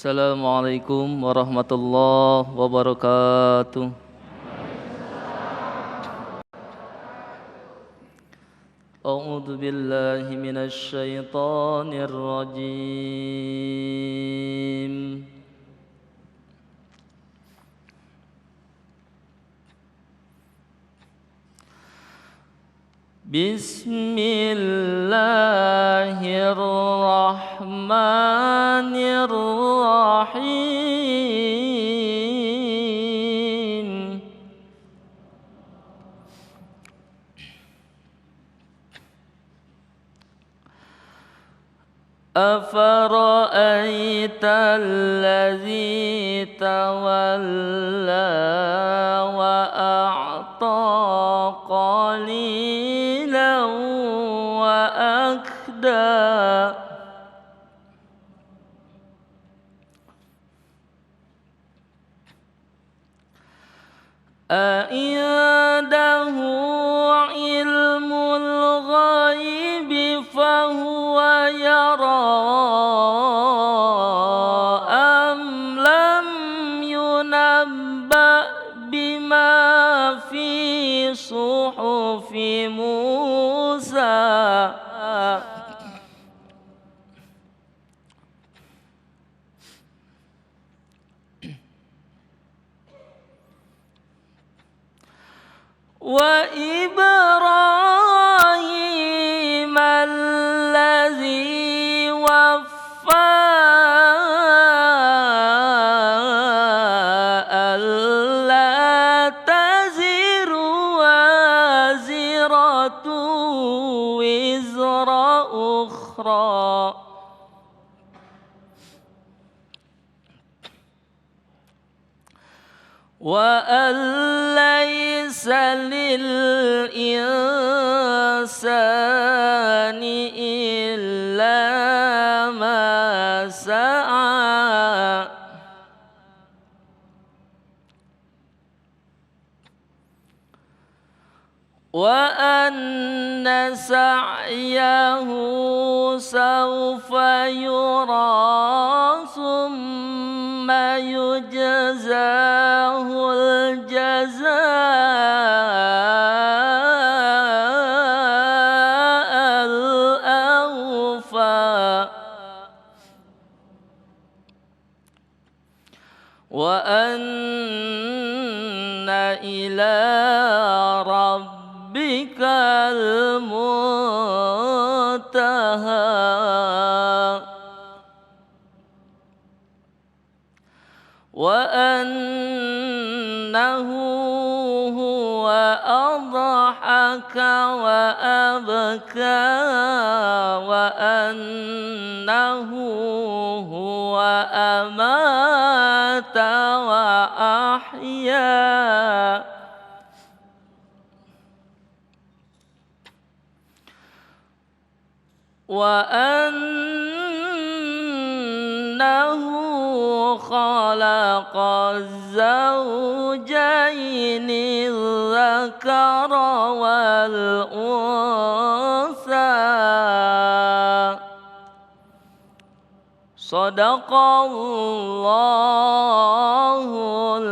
Assalamualaikum warahmatullahi wabarakatuh. A'udzu billahi minasy syaithanir rajim. Bismillahirrahmanirrahim. Afara'aita allazi tawalla wa a'ta qalilan wa akda. A'indahu ilmul ghaibi fahuwa yara am lam yunabba bima fi suhufi Musa. Wa Ibrahim allazi waffa alla taziru waziratu wizra ukhra. Wa laysa lil insani illa ma sa'a wa anna sa'yahu sawfa yura thumma yujzahul jazaa'al awfa wa anna ila rabbikal muntaha wa annahu huwa adhaka wa abka wa annahu huwa amata wa ahya wa annahu khalaqa az-zawjayni adh-dhakara wal untha. Shadaqallahul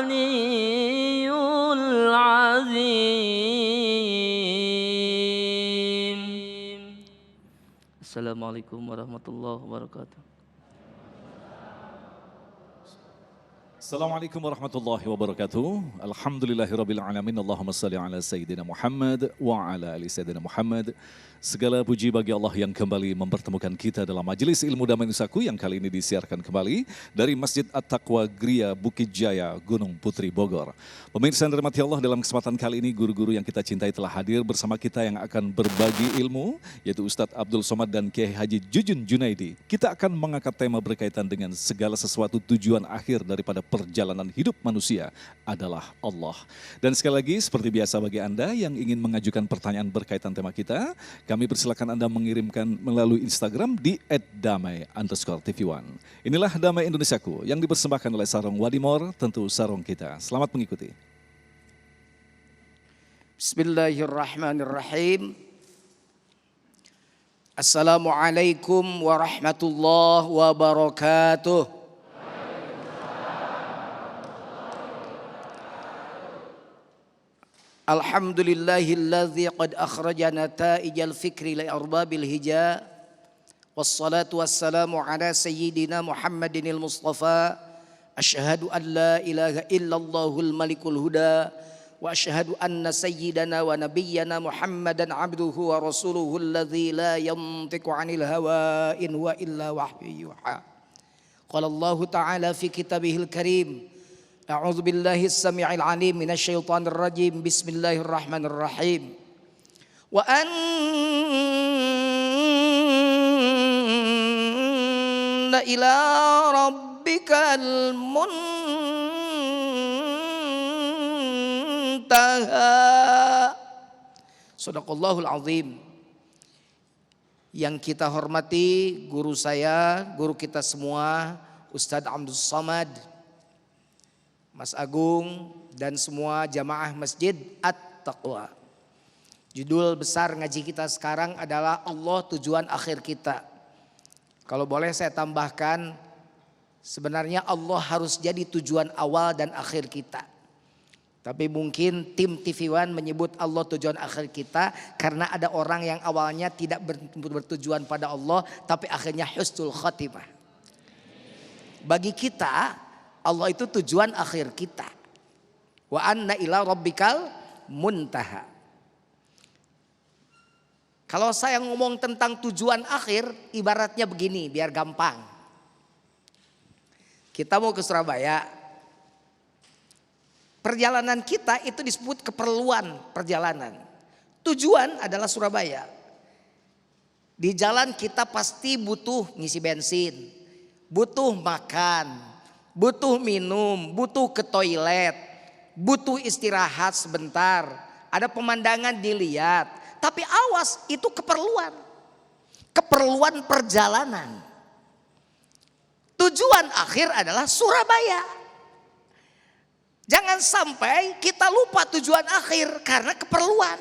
aliyyul azim. Assalamualaikum warahmatullahi wabarakatuh. Assalamualaikum warahmatullahi wabarakatuh. Alhamdulillahirabbil alamin. Allahumma shalli ala sayyidina Muhammad wa ala ali sayyidina Muhammad. Segala puji bagi Allah yang kembali mempertemukan kita dalam majelis ilmu damai Nusaku yang kali ini disiarkan kembali dari Masjid At-Taqwa Gria Bukit Jaya, Gunung Putri, Bogor. Pemirsa yang dirahmati Allah, dalam kesempatan kali ini guru-guru yang kita cintai telah hadir bersama kita yang akan berbagi ilmu, yaitu Ustadz Abdul Somad dan Kiai Haji Jujun Junaidi. Kita akan mengangkat tema berkaitan dengan segala sesuatu tujuan akhir daripada perjalanan hidup manusia adalah Allah. Dan sekali lagi seperti biasa bagi Anda yang ingin mengajukan pertanyaan berkaitan tema kita, kami persilakan Anda mengirimkan melalui Instagram di @damai_tv1. Inilah Damai Indonesiaku yang dipersembahkan oleh Sarong Wadimor, tentu sarong kita. Selamat mengikuti. Bismillahirrahmanirrahim. Assalamualaikum warahmatullahi wabarakatuh. Alhamdulillahilladzi qad akhraja nataijal fikri li arbabil hija. Wassalatu wassalamu ala sayyidina Muhammadinil Mustafa. Asyhadu an la ilaha illallahul malikul huda. Wa asyhadu anna sayyidana wa nabiyyana Muhammadan abduhu wa rasuluhu alladzi la yantiqu 'anil hawa in huwa illa wahyu yuha. Qala Allah ta'ala fi kitabihil karim. A'udzu billahi as-sami'il 'alim minasy syaithanir rajim. Bismillahirrahmanirrahim. Wa anna ila rabbikal Sadaqallahul azim. Yang kita hormati guru saya, guru kita semua, Ustadz Abdul Somad, Mas Agung, dan semua jamaah Masjid At-Taqwa. Judul besar ngaji kita sekarang adalah Allah tujuan akhir kita. Kalau boleh saya tambahkan, sebenarnya Allah harus jadi tujuan awal dan akhir kita. Tapi mungkin tim TV One menyebut Allah tujuan akhir kita karena ada orang yang awalnya tidak bertujuan pada Allah tapi akhirnya husnul khatimah. Bagi kita Allah itu tujuan akhir kita. Wa anna ila rabbikal muntaha. Kalau saya ngomong tentang tujuan akhir ibaratnya begini biar gampang. Kita mau ke Surabaya. Perjalanan kita itu disebut keperluan perjalanan. Tujuan adalah Surabaya. Di jalan kita pasti butuh ngisi bensin, butuh makan, butuh minum, butuh ke toilet, butuh istirahat sebentar. Ada pemandangan dilihat. Tapi awas, itu keperluan. Keperluan perjalanan. Tujuan akhir adalah Surabaya. Jangan sampai kita lupa tujuan akhir karena keperluan.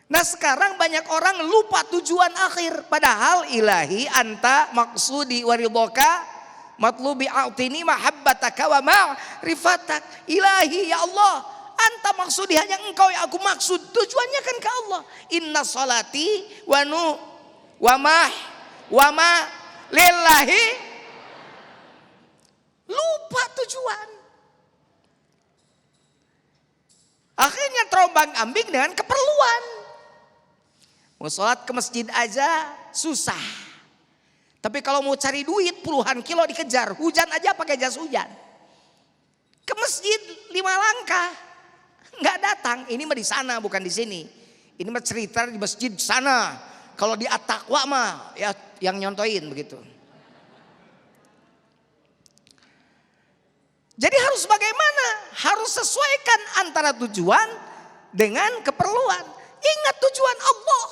Nah sekarang banyak orang lupa tujuan akhir. Padahal ilahi anta maksudi waridhoka matlubi a'tini mahabbataka wa ma'rifatak. Ilahi ya Allah, anta maksudi hanya engkau yang aku maksud. Tujuannya kan ke Allah. Inna salati wa ma lillahi. Lupa tujuan. Akhirnya terombang ambing dengan keperluan. Mau sholat ke masjid aja susah. Tapi kalau mau cari duit puluhan kilo dikejar. Hujan aja pakai jas hujan. Ke masjid 5 langkah. Nggak datang. Ini mah di sana bukan di sini. Ini mah cerita di masjid sana. Kalau di At-Taqwa mah ya yang nyontoin begitu. Jadi harus bagaimana? Harus sesuaikan antara tujuan dengan keperluan. Ingat tujuan Allah.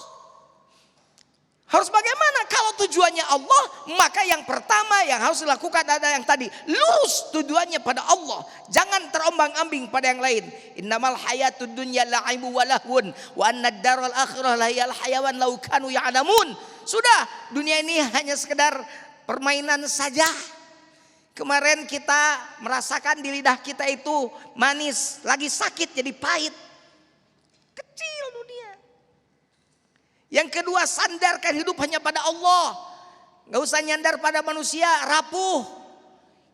Harus bagaimana? Kalau tujuannya Allah, maka yang pertama yang harus dilakukan adalah yang tadi. Lurus tujuannya pada Allah. Jangan terombang-ambing pada yang lain. Innamal hayatud dunya la'ibu wa lahwun. Wa annad daral akhirah lahiyal hayawan law kanu ya'lamun. Sudah, dunia ini hanya sekedar permainan saja. Kemarin kita merasakan di lidah kita itu manis, lagi sakit jadi pahit. Kecil dunia. Yang kedua, sandarkan hidup hanya pada Allah. Gak usah nyandar pada manusia, rapuh.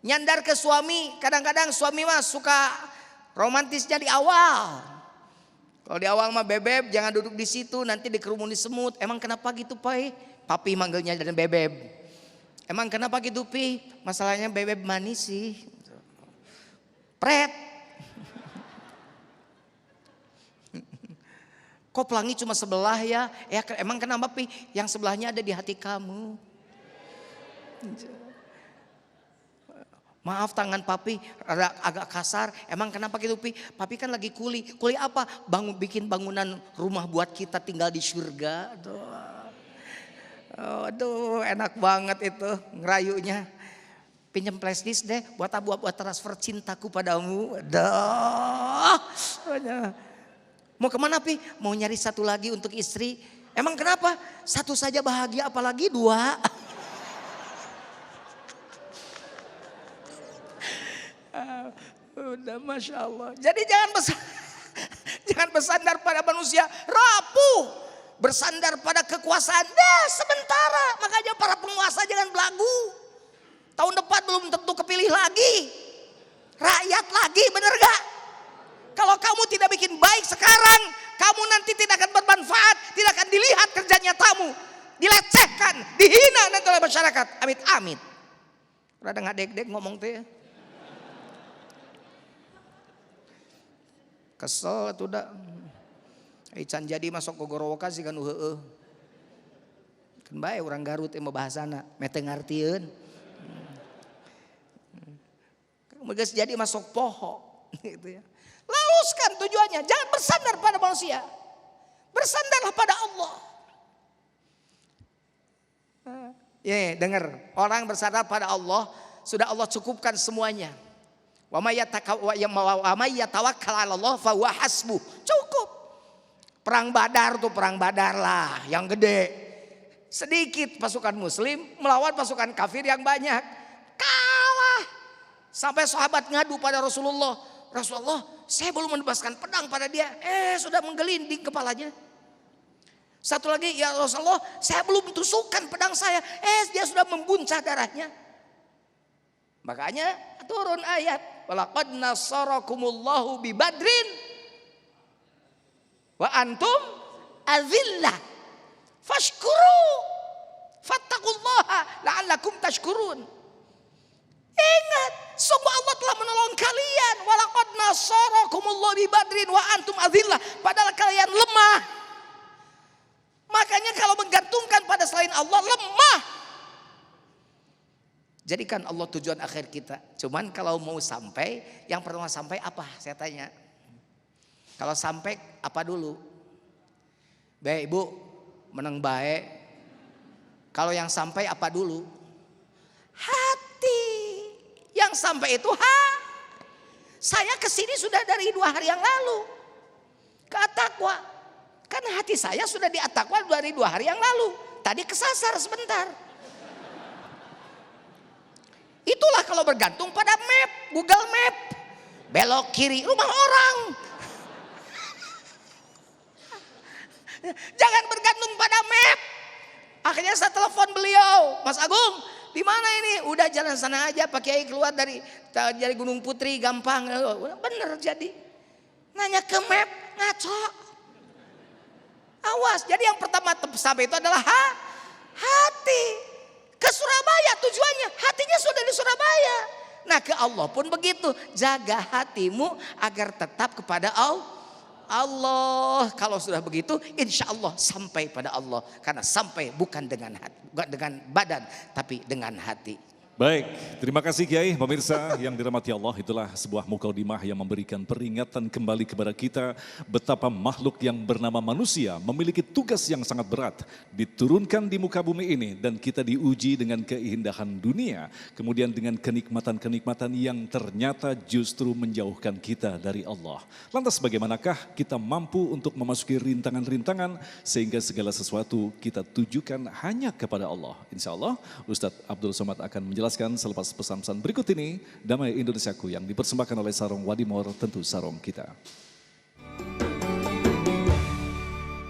Nyandar ke suami, kadang-kadang suami mah suka romantisnya di awal. Kalau di awal mah bebeb, jangan duduk di situ, nanti dikerumuni semut. Emang kenapa gitu, Pai? Papi manggilnya dan bebeb. Emang kenapa gitu Pi? Masalahnya bebek manis sih. Pret. Kok pelangi cuma sebelah ya? Emang kenapa Pi? Yang sebelahnya ada di hati kamu. Maaf tangan papi agak kasar. Emang kenapa gitu Pi? Papi kan lagi kuli. Kuli apa? Bikin bangunan rumah buat kita tinggal di surga. Aduh enak banget itu ngerayunya. Pinjam flashdisk deh buat transfer cintaku padamu. Mau kemana Pi? Mau nyari satu lagi untuk istri. Emang kenapa? Satu saja bahagia apalagi dua. Udah Masya Allah. Jadi jangan bersandar pada manusia rapuh. Bersandar pada kekuasaan dah sementara. Makanya para penguasa jangan belagu. Tahun depan belum tentu kepilih lagi. Rakyat lagi, bener gak? Kalau kamu tidak bikin baik sekarang, kamu nanti tidak akan bermanfaat, tidak akan dilihat kerja nyatamu, dilecehkan, dihina nanti oleh masyarakat. Amit-amit. Rada nggak dek-dek ngomong tuh ya. Kesel tuh dah. Ican jadi masuk ke Gorowoka sih kan heueuh. Kan bae orang Garut emang bahasana, mete ngartieun. Mereka jadi masuk poho gitu ya. Luruskan tujuannya, jangan bersandar pada manusia. Bersandarlah pada Allah. Ya, dengar, orang bersandar pada Allah, sudah Allah cukupkan semuanya. Wa may yatawakkal 'ala Allah fa huwa hasbuh. Cukup. Perang Badar tuh perang Badar lah yang gede. Sedikit pasukan muslim melawan pasukan kafir yang banyak. Kalah. Sampai sahabat ngadu pada Rasulullah. Rasulullah, saya belum menebaskan pedang pada dia. Sudah menggelinding kepalanya. Satu lagi, ya Rasulullah, saya belum tusukkan pedang saya. Dia sudah membuncah darahnya. Makanya turun ayat. Walaqad nasarakumullahu bi Badrin. Wa antum azillah. Fashkuru. Fattaqullaha la'allakum tashkurun. Ingat, sungguh Allah telah menolong kalian. Walaqad nasarakumullahu bi Badrin wa antum azillah. Padahal kalian lemah. Makanya kalau menggantungkan pada selain Allah lemah. Jadikan Allah tujuan akhir kita. Cuman kalau mau sampai, yang pertama sampai apa? Saya tanya. Kalau sampai apa dulu? Baik ibu, menang baik. Kalau yang sampai apa dulu? Hati. Yang sampai itu Saya kesini sudah dari 2 hari yang lalu. Ke At-Taqwa. Kan hati saya sudah di At-Taqwa dari 2 hari yang lalu. Tadi kesasar sebentar. Itulah kalau bergantung pada map, Google Map. Belok kiri, rumah orang. Jangan bergantung pada map. Akhirnya saya telepon beliau, Mas Agung, di mana ini? Udah jalan sana aja, Pak Kiai keluar dari Gunung Putri gampang. Bener jadi. Nanya ke map ngaco. Awas. Jadi yang pertama sampai itu adalah hati. Ke Surabaya tujuannya, hatinya sudah di Surabaya. Nah ke Allah pun begitu, jaga hatimu agar tetap kepada Allah. Kalau sudah begitu, insya Allah sampai pada Allah. Karena sampai bukan dengan hati, bukan dengan badan, tapi dengan hati. Baik, terima kasih Kiai, pemirsa yang dirahmati Allah. Itulah sebuah mukadimah yang memberikan peringatan kembali kepada kita betapa makhluk yang bernama manusia memiliki tugas yang sangat berat. Diturunkan di muka bumi ini dan kita diuji dengan keindahan dunia. Kemudian dengan kenikmatan-kenikmatan yang ternyata justru menjauhkan kita dari Allah. Lantas bagaimanakah kita mampu untuk memasuki rintangan-rintangan sehingga segala sesuatu kita tujukan hanya kepada Allah. Insya Allah Ustadz Abdul Somad akan menjelaskan selepas pesan-pesan berikut ini. Damai Indonesiaku yang dipersembahkan oleh Sarong Wadimor, tentu sarong kita.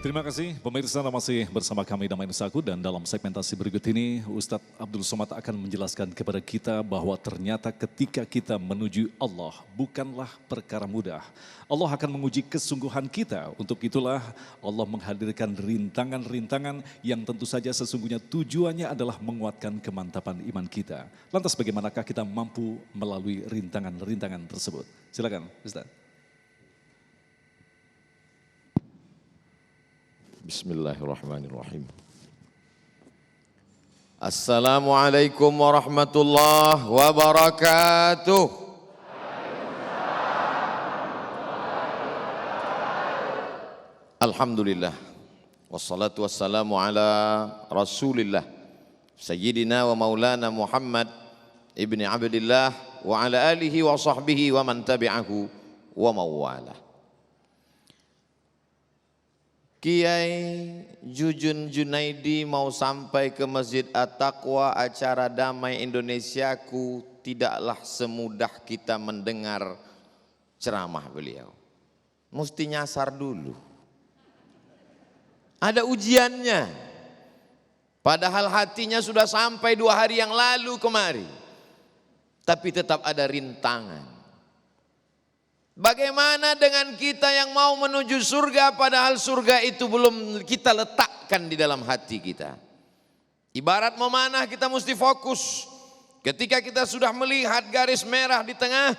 Terima kasih pemirsa, masih bersama kami Damai Indonesiaku, dan dalam segmentasi berikut ini Ustadz Abdul Somad akan menjelaskan kepada kita bahwa ternyata ketika kita menuju Allah bukanlah perkara mudah. Allah akan menguji kesungguhan kita. Untuk itulah Allah menghadirkan rintangan-rintangan yang tentu saja sesungguhnya tujuannya adalah menguatkan kemantapan iman kita. Lantas bagaimanakah kita mampu melalui rintangan-rintangan tersebut? Silakan Ustadz. Bismillahirrahmanirrahim. Assalamualaikum warahmatullahi wabarakatuh. Alhamdulillah. Wassalatu wassalamu ala Rasulillah Sayyidina wa maulana Muhammad ibni Abdillah wa ala alihi wa sahbihi wa man tabi'ahu wa mawala. Kiai Jujun Junaidi mau sampai ke Masjid At-Taqwa acara Damai Indonesiaku, tidaklah semudah kita mendengar ceramah beliau. Mesti nyasar dulu. Ada ujiannya. Padahal hatinya sudah sampai 2 hari yang lalu kemari. Tapi tetap ada rintangan. Bagaimana dengan kita yang mau menuju surga padahal surga itu belum kita letakkan di dalam hati kita. Ibarat memanah kita mesti fokus. Ketika kita sudah melihat garis merah di tengah,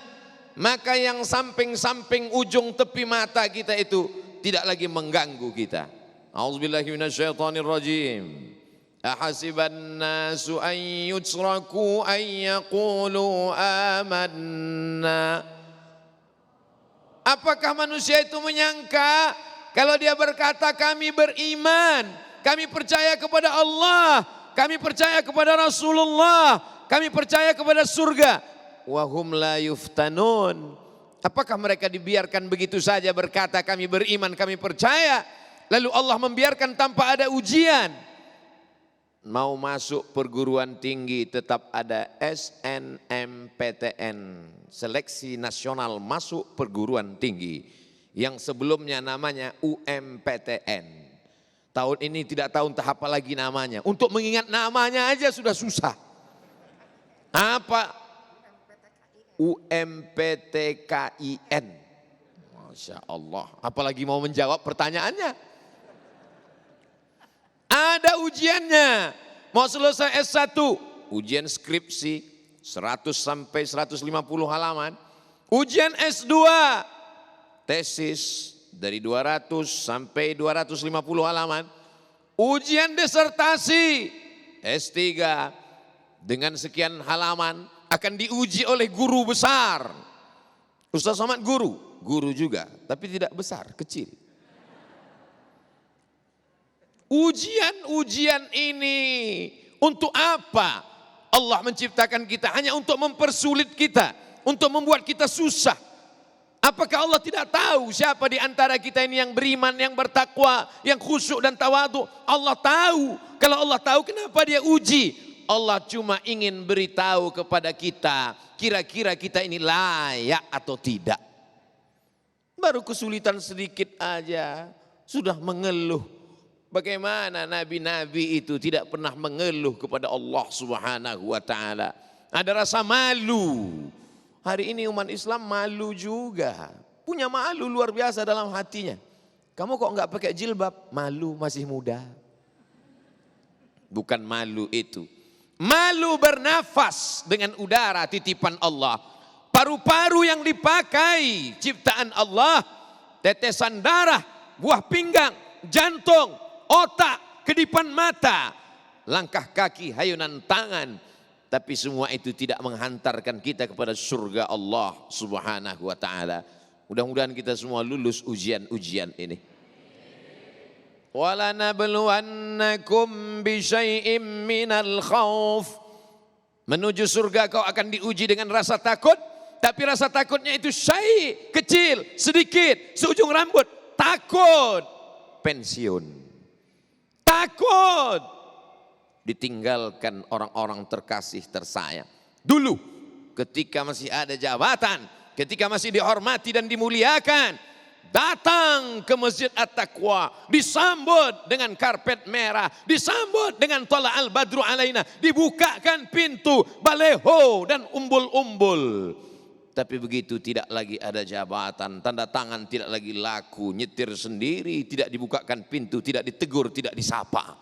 maka yang samping-samping ujung tepi mata kita itu tidak lagi mengganggu kita. A'udzubillahi minasyaitonirrajim. Ahasiban nasu an yutraku an yaqulu amanna. Apakah manusia itu menyangka kalau dia berkata kami beriman, kami percaya kepada Allah, kami percaya kepada Rasulullah, kami percaya kepada surga. Wahum la yuftanun. Apakah mereka dibiarkan begitu saja berkata kami beriman, kami percaya, lalu Allah membiarkan tanpa ada ujian? Mau masuk perguruan tinggi tetap ada SNMPTN, Seleksi Nasional Masuk Perguruan Tinggi, yang sebelumnya namanya UMPTN. Tahun ini tidak tahu entah apa lagi namanya. Untuk mengingat namanya aja sudah susah. Apa? UMPTKIN. Masya Allah. Apalagi mau menjawab pertanyaannya. Ada ujiannya. Mau selesai S1, ujian skripsi 100 sampai 150 halaman. Ujian S2, tesis dari 200 sampai 250 halaman. Ujian disertasi S3 dengan sekian halaman akan diuji oleh guru besar. Ustaz Somad guru juga, tapi tidak besar, kecil. Ujian-ujian ini untuk apa? Allah menciptakan kita hanya untuk mempersulit kita, untuk membuat kita susah. Apakah Allah tidak tahu siapa di antara kita ini yang beriman, yang bertakwa, yang khusyuk dan tawadhu? Allah tahu. Kalau Allah tahu, kenapa dia uji? Allah cuma ingin beritahu kepada kita, kira-kira kita ini layak atau tidak. Baru kesulitan sedikit aja sudah mengeluh. Bagaimana nabi-nabi itu tidak pernah mengeluh kepada Allah Subhanahu wa taala. Ada rasa malu. Hari ini umat Islam malu juga. Punya malu luar biasa dalam hatinya. Kamu kok enggak pakai jilbab? Malu, masih muda. Bukan malu itu. Malu bernafas dengan udara titipan Allah. Paru-paru yang dipakai ciptaan Allah. Tetesan darah, buah pinggang, jantung, otak, kedipan mata, langkah kaki, hayunan tangan. Tapi semua itu tidak menghantarkan kita kepada surga Allah Subhanahu wa ta'ala. Mudah-mudahan kita semua lulus ujian-ujian ini. وَلَنَبْلُوَنَّكُمْ بِشَيْءٍ مِّنَ الْخَوْفِ. Menuju surga kau akan diuji dengan rasa takut. Tapi rasa takutnya itu syai', kecil, sedikit, seujung rambut. Takut pensiun. Takut ditinggalkan orang-orang terkasih tersayang. Dulu ketika masih ada jabatan, ketika masih dihormati dan dimuliakan, datang ke Masjid At-Taqwa, disambut dengan karpet merah, disambut dengan Thala al-Badru alaina, dibukakan pintu, baleho dan umbul-umbul. Tapi begitu tidak lagi ada jabatan, tanda tangan tidak lagi laku, nyetir sendiri, tidak dibukakan pintu, tidak ditegur, tidak disapa.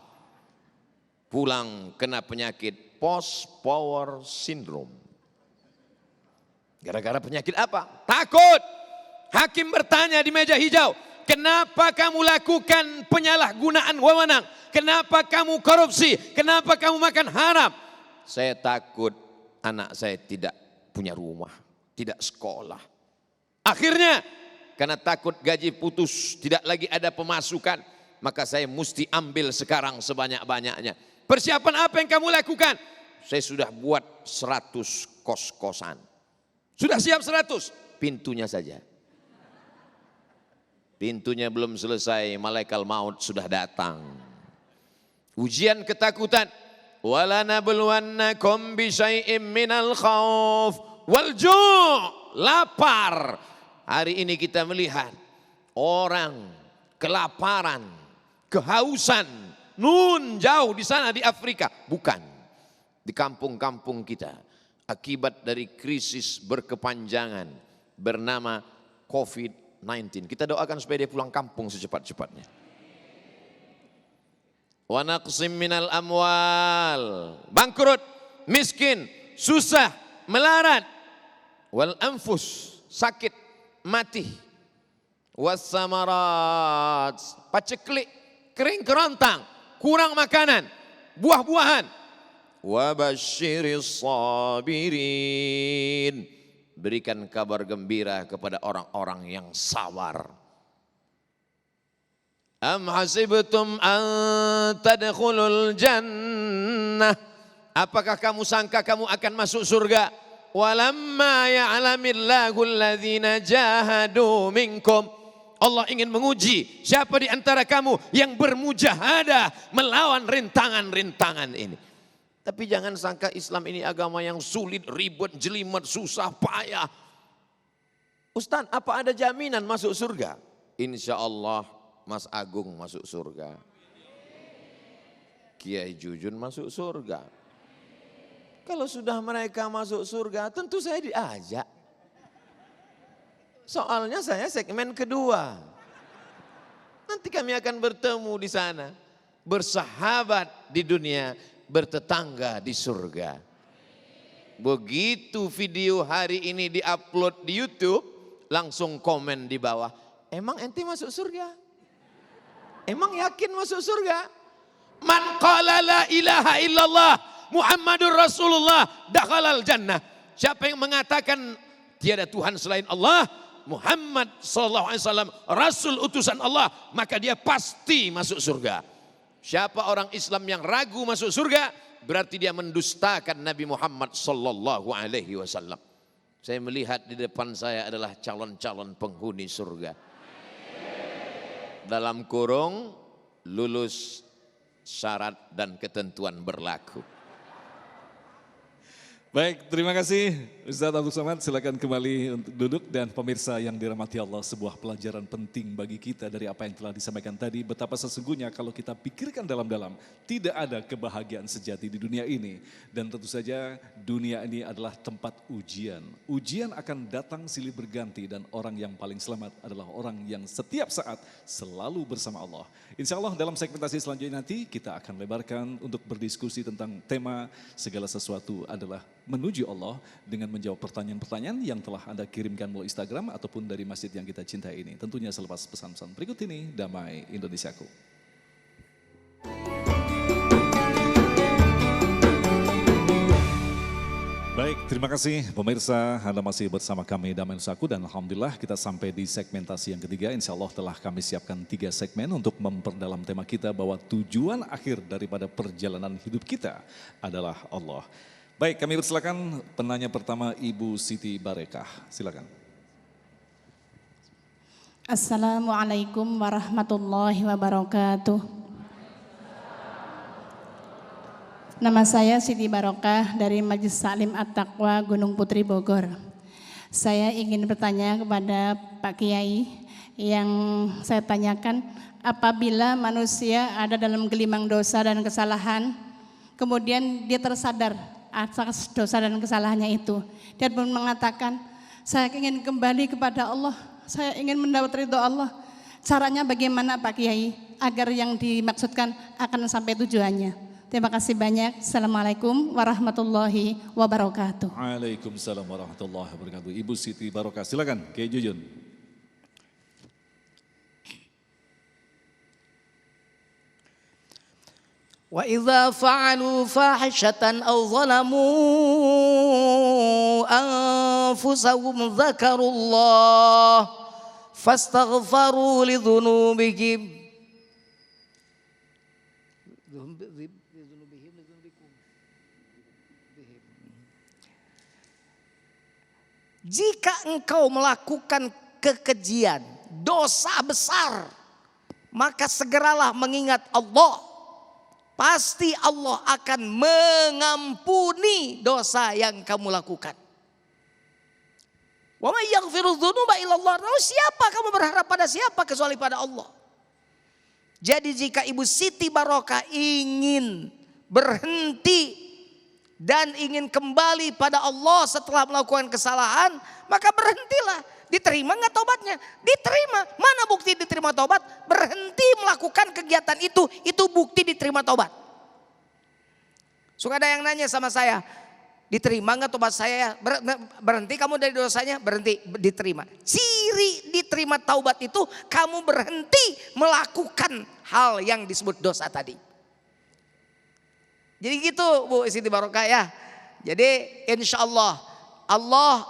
Pulang kena penyakit post-power syndrome. Gara-gara penyakit apa? Takut. Hakim bertanya di meja hijau, kenapa kamu lakukan penyalahgunaan wewenang? Kenapa kamu korupsi? Kenapa kamu makan haram? Saya takut anak saya tidak punya rumah, tidak sekolah. Akhirnya karena takut gaji putus, tidak lagi ada pemasukan, maka saya mesti ambil sekarang sebanyak-banyaknya. Persiapan apa yang kamu lakukan? Saya sudah buat 100 kos-kosan. Sudah siap 100, pintunya saja. Pintunya belum selesai, malaikat maut sudah datang. Ujian ketakutan. Wala nabluwannakum bisyai'im minal khauf wal ju', lapar. Hari ini kita melihat orang kelaparan, kehausan, jauh di sana di Afrika, bukan di kampung-kampung kita, akibat dari krisis berkepanjangan bernama COVID-19. Kita doakan supaya dia pulang kampung secepat-cepatnya. Wa naqsim minal amwal, bangkrut, miskin, susah, melarat, wal anfus, sakit, mati, wassamarat, paceklik, kering kerontang, kurang makanan, buah-buahan. Wabasyiris sabirin, berikan kabar gembira kepada orang-orang yang sabar. Am hasibtum an tadkhulul jannah, apakah kamu sangka kamu akan masuk surga? Walamma ya'lamillahu alladhina jahadu minkum, Allah ingin menguji siapa di antara kamu yang bermujahadah melawan rintangan-rintangan ini. Tapi jangan sangka Islam ini agama yang sulit, ribet, jelimet, susah, payah. Ustaz, apa ada jaminan masuk surga? Insya Allah Mas Agung masuk surga, Kiai Jujun masuk surga. Kalau sudah mereka masuk surga, tentu saya diajak. Soalnya saya segmen kedua. Nanti kami akan bertemu di sana, bersahabat di dunia, bertetangga di surga. Begitu video hari ini diupload di YouTube, langsung komen di bawah, emang ente masuk surga? Emang yakin masuk surga? Man qala la ilaha illallah Muhammadur Rasulullah dakhalal jannah. Siapa yang mengatakan tiada Tuhan selain Allah, Muhammad SAW Rasul utusan Allah, maka dia pasti masuk surga. Siapa orang Islam yang ragu masuk surga, berarti dia mendustakan Nabi Muhammad SAW. Saya melihat di depan saya adalah calon-calon penghuni surga. Dalam kurung, lulus syarat dan ketentuan berlaku. Baik, terima kasih Ustaz Abdul Somad. Silakan kembali untuk duduk, dan pemirsa yang dirahmati Allah, sebuah pelajaran penting bagi kita dari apa yang telah disampaikan tadi. Betapa sesungguhnya kalau kita pikirkan dalam-dalam, tidak ada kebahagiaan sejati di dunia ini. Dan tentu saja dunia ini adalah tempat ujian. Ujian akan datang silih berganti, dan orang yang paling selamat adalah orang yang setiap saat selalu bersama Allah. Insya Allah dalam segmentasi selanjutnya nanti kita akan lebarkan untuk berdiskusi tentang tema segala sesuatu adalah menuju Allah, dengan menjawab pertanyaan-pertanyaan yang telah Anda kirimkan melalui Instagram ataupun dari masjid yang kita cintai ini. Tentunya selepas pesan-pesan berikut ini. Damai Indonesiaku. Baik, terima kasih pemirsa, Anda masih bersama kami Damai Indonesiaku, dan Alhamdulillah kita sampai di segmentasi yang ketiga. Insya Allah telah kami siapkan 3 segmen untuk memperdalam tema kita bahwa tujuan akhir daripada perjalanan hidup kita adalah Allah. Baik, kami persilakan penanya pertama Ibu Siti Barekah, silakan. Assalamualaikum warahmatullahi wabarakatuh. Nama saya Siti Barokah dari Majelis Salim At-Taqwa Gunung Putri Bogor. Saya ingin bertanya kepada Pak Kiai, yang saya tanyakan, apabila manusia ada dalam gelimang dosa dan kesalahan, kemudian dia tersadar atas dosa dan kesalahannya itu, dia pun mengatakan, saya ingin kembali kepada Allah, saya ingin mendapat ridho Allah. Caranya bagaimana Pak Kiai agar yang dimaksudkan akan sampai tujuannya? Terima kasih banyak. Assalamualaikum warahmatullahi wabarakatuh. Waalaikumsalam warahmatullahi wabarakatuh. Ibu Siti Barokah, silakan Kiai Jujun. Wa idza fa'alu fahishatan aw zalamu anfusahum dzakarullah fastaghfaru lidzunubihim. Jika engkau melakukan kekejian, dosa besar, maka segeralah mengingat Allah. Pasti Allah akan mengampuni dosa yang kamu lakukan. Wa may yaghfiru dzunuba illallah. Lalu siapa kamu berharap pada siapa kecuali pada Allah? Jadi jika Ibu Siti Barokah ingin berhenti dan ingin kembali pada Allah setelah melakukan kesalahan, maka berhentilah. Diterima nggak tobatnya? Diterima. Mana bukti diterima tobat? Berhenti melakukan kegiatan itu bukti diterima tobat. Suka ada yang nanya sama saya, diterima nggak tobat saya? Berhenti kamu dari dosanya? Berhenti, diterima. Ciri diterima taubat itu kamu berhenti melakukan hal yang disebut dosa tadi. Jadi gitu Bu Siti Barokah ya. Jadi insya Allah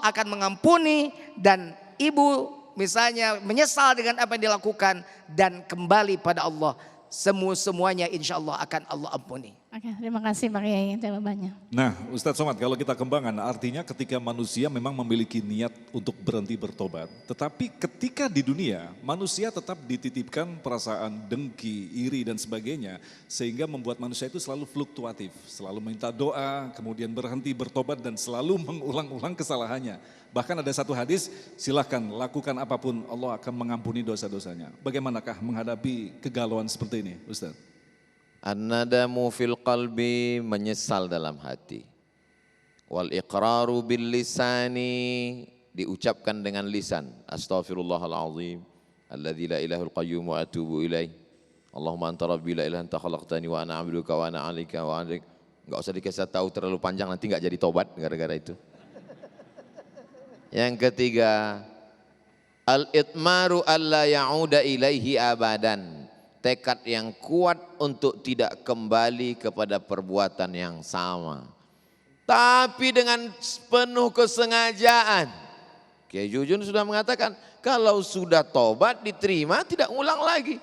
akan mengampuni dan ibu misalnya menyesal dengan apa yang dilakukan dan kembali pada Allah. Semuanya insya Allah akan Allah ampuni. Oke, terima kasih Pak Kiai jawabannya. Nah, Ustadz Somad, kalau kita kembangkan artinya ketika manusia memang memiliki niat untuk berhenti bertobat. Tetapi ketika di dunia manusia tetap dititipkan perasaan dengki, iri dan sebagainya. Sehingga membuat manusia itu selalu fluktuatif. Selalu minta doa, kemudian berhenti bertobat dan selalu mengulang-ulang kesalahannya. Bahkan ada satu hadis, silahkan lakukan apapun Allah akan mengampuni dosa-dosanya. Bagaimanakah menghadapi kegalauan seperti ini Ustadz? An-nadamu fil qalbi, menyesal dalam hati. Wal iqraru bil lisani, diucapkan dengan lisan. Astaghfirullahalazim, alladzi la ilahul qayyum wa atubu ilaih. Allahumma anta rabbi la ilaha anta khalaqtani wa ana 'abduka wa ana 'alaika wa 'alaik. Enggak usah dikasih tahu terlalu panjang, nanti enggak jadi tobat gara-gara itu. Yang ketiga, al-itmaru alla ya'uda ilaihi abadan. Tekad yang kuat untuk tidak kembali kepada perbuatan yang sama. Tapi dengan penuh kesengajaan. Kiai Jujun sudah mengatakan, kalau sudah tobat diterima tidak ulang lagi.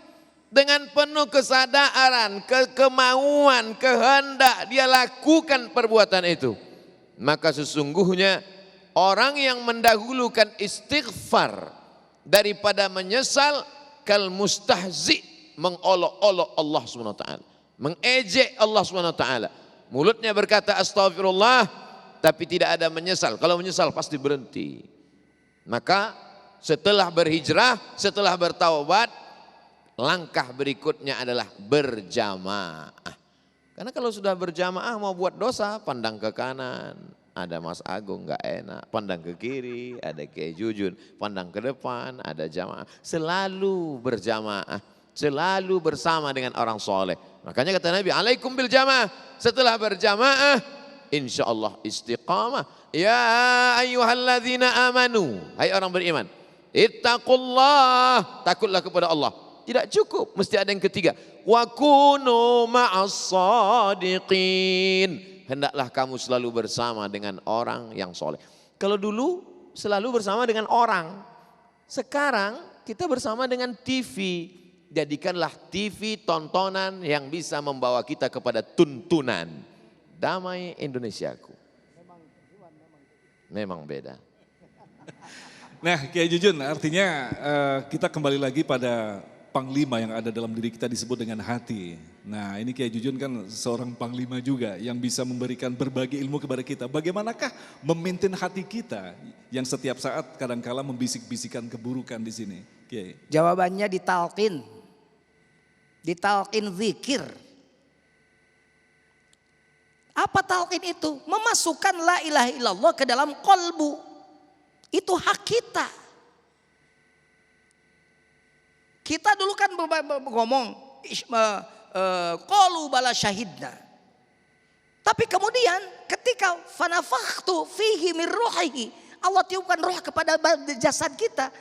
Dengan penuh kesadaran, kemauan, kehendak dia lakukan perbuatan itu. Maka sesungguhnya orang yang mendahulukan istighfar daripada menyesal, kal mustahzi, mengolok-olok Allah SWT, mengejek Allah SWT. Mulutnya berkata astagfirullah, tapi tidak ada menyesal. Kalau menyesal pasti berhenti. Maka setelah berhijrah, setelah bertaubat, langkah berikutnya adalah berjamaah. Karena kalau sudah berjamaah mau buat dosa, pandang ke kanan, ada Mas Agung gak enak, pandang ke kiri, ada Kiai Jujun, pandang ke depan, ada jamaah. Selalu berjamaah. Selalu bersama dengan orang soleh. Makanya kata Nabi, alaikum bil jamaah. Setelah berjamaah, insya Allah istiqamah. Ya ayyuhalladzina amanu. Hai orang beriman. Ittaqullah. Takutlah kepada Allah. Tidak cukup, mesti ada yang ketiga. Wa kunu ma'as sadiqin. Hendaklah kamu selalu bersama dengan orang yang soleh. Kalau dulu selalu bersama dengan orang. Sekarang kita bersama dengan TV. Jadikanlah TV tontonan yang bisa membawa kita kepada tuntunan. Damai Indonesiaku. Memang beda. Nah Kiai Jujun, artinya kita kembali lagi pada panglima yang ada dalam diri kita disebut dengan hati. Nah ini Kiai Jujun kan seorang panglima juga yang bisa memberikan berbagi ilmu kepada kita. Bagaimanakah memaintain hati kita yang setiap saat kadangkala membisik-bisikan keburukan di sini, Kiai? Jawabannya ditalqin. Ditalqin zikir. Apa talqin itu? Memasukkan la ilaha illallah ke dalam kolbu. Itu hak kita. Kita dulu kan ngomong qalu bala syahidna. Tapi kemudian ketika fanafakhtu fihi min ruhihi, Allah tiupkan roh kepada jasad kita.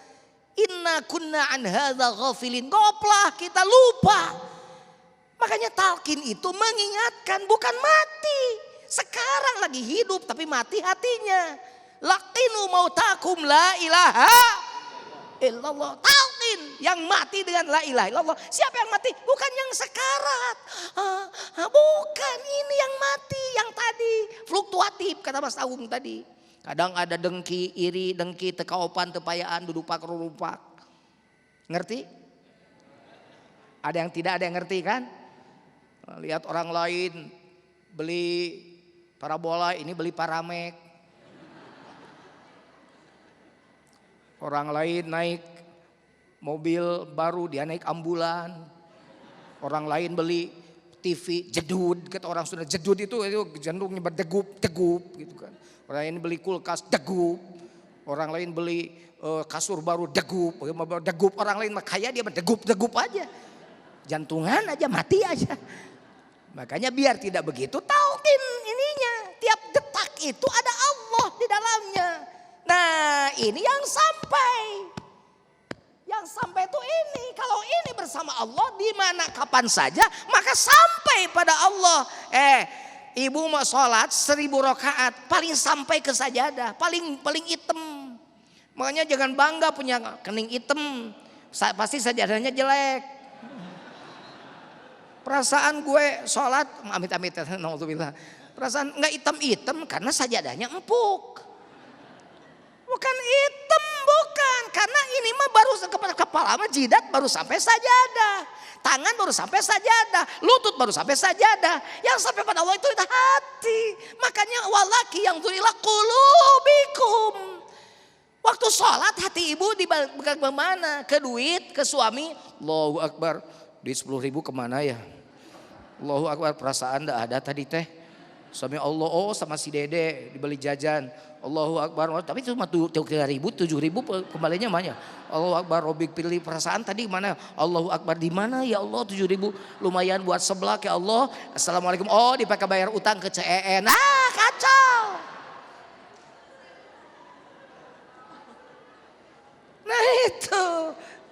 Inna kunna an hadza ghafilin. Goplah, kita lupa. Makanya talqin itu mengingatkan, bukan mati. Sekarang lagi hidup tapi mati hatinya. Laqinu mautakum la ilaha illallah. Talqin yang mati dengan la ilaha illallah. Siapa yang mati? Bukan yang sekarat. Bukan, ini yang mati, yang tadi fluktuatif kata Mas Agung tadi. Kadang ada dengki, iri, dengki, tekaopan, tepayaan, dudupak, rurupak. Ngerti? Ada yang tidak, ada yang ngerti kan? Lihat orang lain beli parabola, ini beli paramek. Orang lain naik mobil baru, dia naik ambulan. Orang lain beli TV jedud, kata orang sudah jedud itu jantungnya berdegup-degup gitu kan. Orang lain beli kulkas degup. Orang lain beli kasur baru degup. Orang lain kaya dia berdegup-degup aja. Jantungan aja, mati aja. Makanya biar tidak begitu, talqin ininya. Tiap detak itu ada Allah di dalamnya. Nah ini yang sampai. Yang sampai itu ini. Kalau ini bersama Allah di mana kapan saja maka sampai pada Allah. Ibu mau sholat 1000 rakaat paling sampai ke sajadah. Paling hitam. Makanya jangan bangga punya kening hitam. Pasti sajadahnya jelek. Perasaan gue sholat, amit-amit, naudzubillah. Perasaan nggak hitam-hitam karena sajadahnya empuk. Bukan hitam, bukan. Karena ini mah baru kepala mah jidat baru sampai sajadah. Tangan baru sampai sajadah. Lutut baru sampai sajadah. Yang sampai pada Allah itu hati. Makanya walaki yang turilah qulubikum. Waktu sholat hati ibu dibagikan kemana? Ke duit, ke suami. Allahu Akbar. Di 10.000 kemana ya? Allahu Akbar, perasaan enggak ada tadi teh. Suami Allah, oh sama si Dede dibeli jajan. Allahu Akbar, tapi cuma 3.000, 7.000 kembalinya mana? Allahu Akbar, Robik pilih perasaan tadi mana? Allahu Akbar di mana ya Allah 7.000 lumayan buat seblak ya Allah. Assalamualaikum, oh dipakai bayar utang ke CEN. Kacau. Nah itu.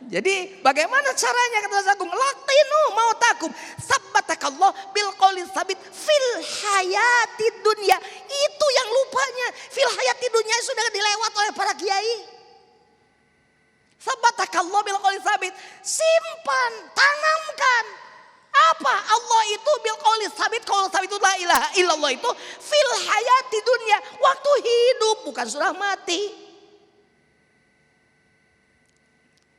Jadi bagaimana caranya kata Agung? Latinu mau takum sabbatakallah bil qouli sabit fil hayati dunya. Itu yang lupanya. Fil hayati dunya sudah dilewat oleh para kiai. Sabbatakallah bil qouli sabit. Simpan, tanamkan. Apa? Allah itu bil qouli sabit. Qaul sabit itu la ilaha illallah itu fil hayati dunya. Waktu hidup bukan sudah mati.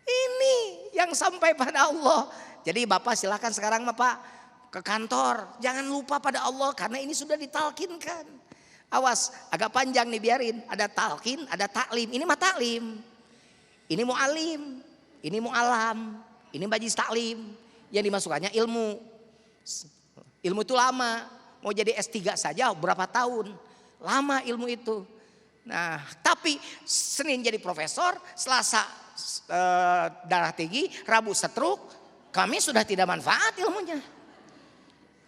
Ini yang sampai pada Allah. Jadi Bapak silakan sekarang Bapak ke kantor. Jangan lupa pada Allah karena ini sudah ditalkinkan. Awas agak panjang nih biarin. Ada talkin, ada taklim. Ini mah taklim. Ini mu'alim. Ini mu'alam. Ini majlis taklim. Yang dimasukkannya ilmu. Ilmu itu lama. Mau jadi S3 saja berapa tahun. Lama ilmu itu. Nah tapi Senin jadi profesor. Selasa darah tinggi, Rabu stroke, kami sudah tidak manfaat ilmunya.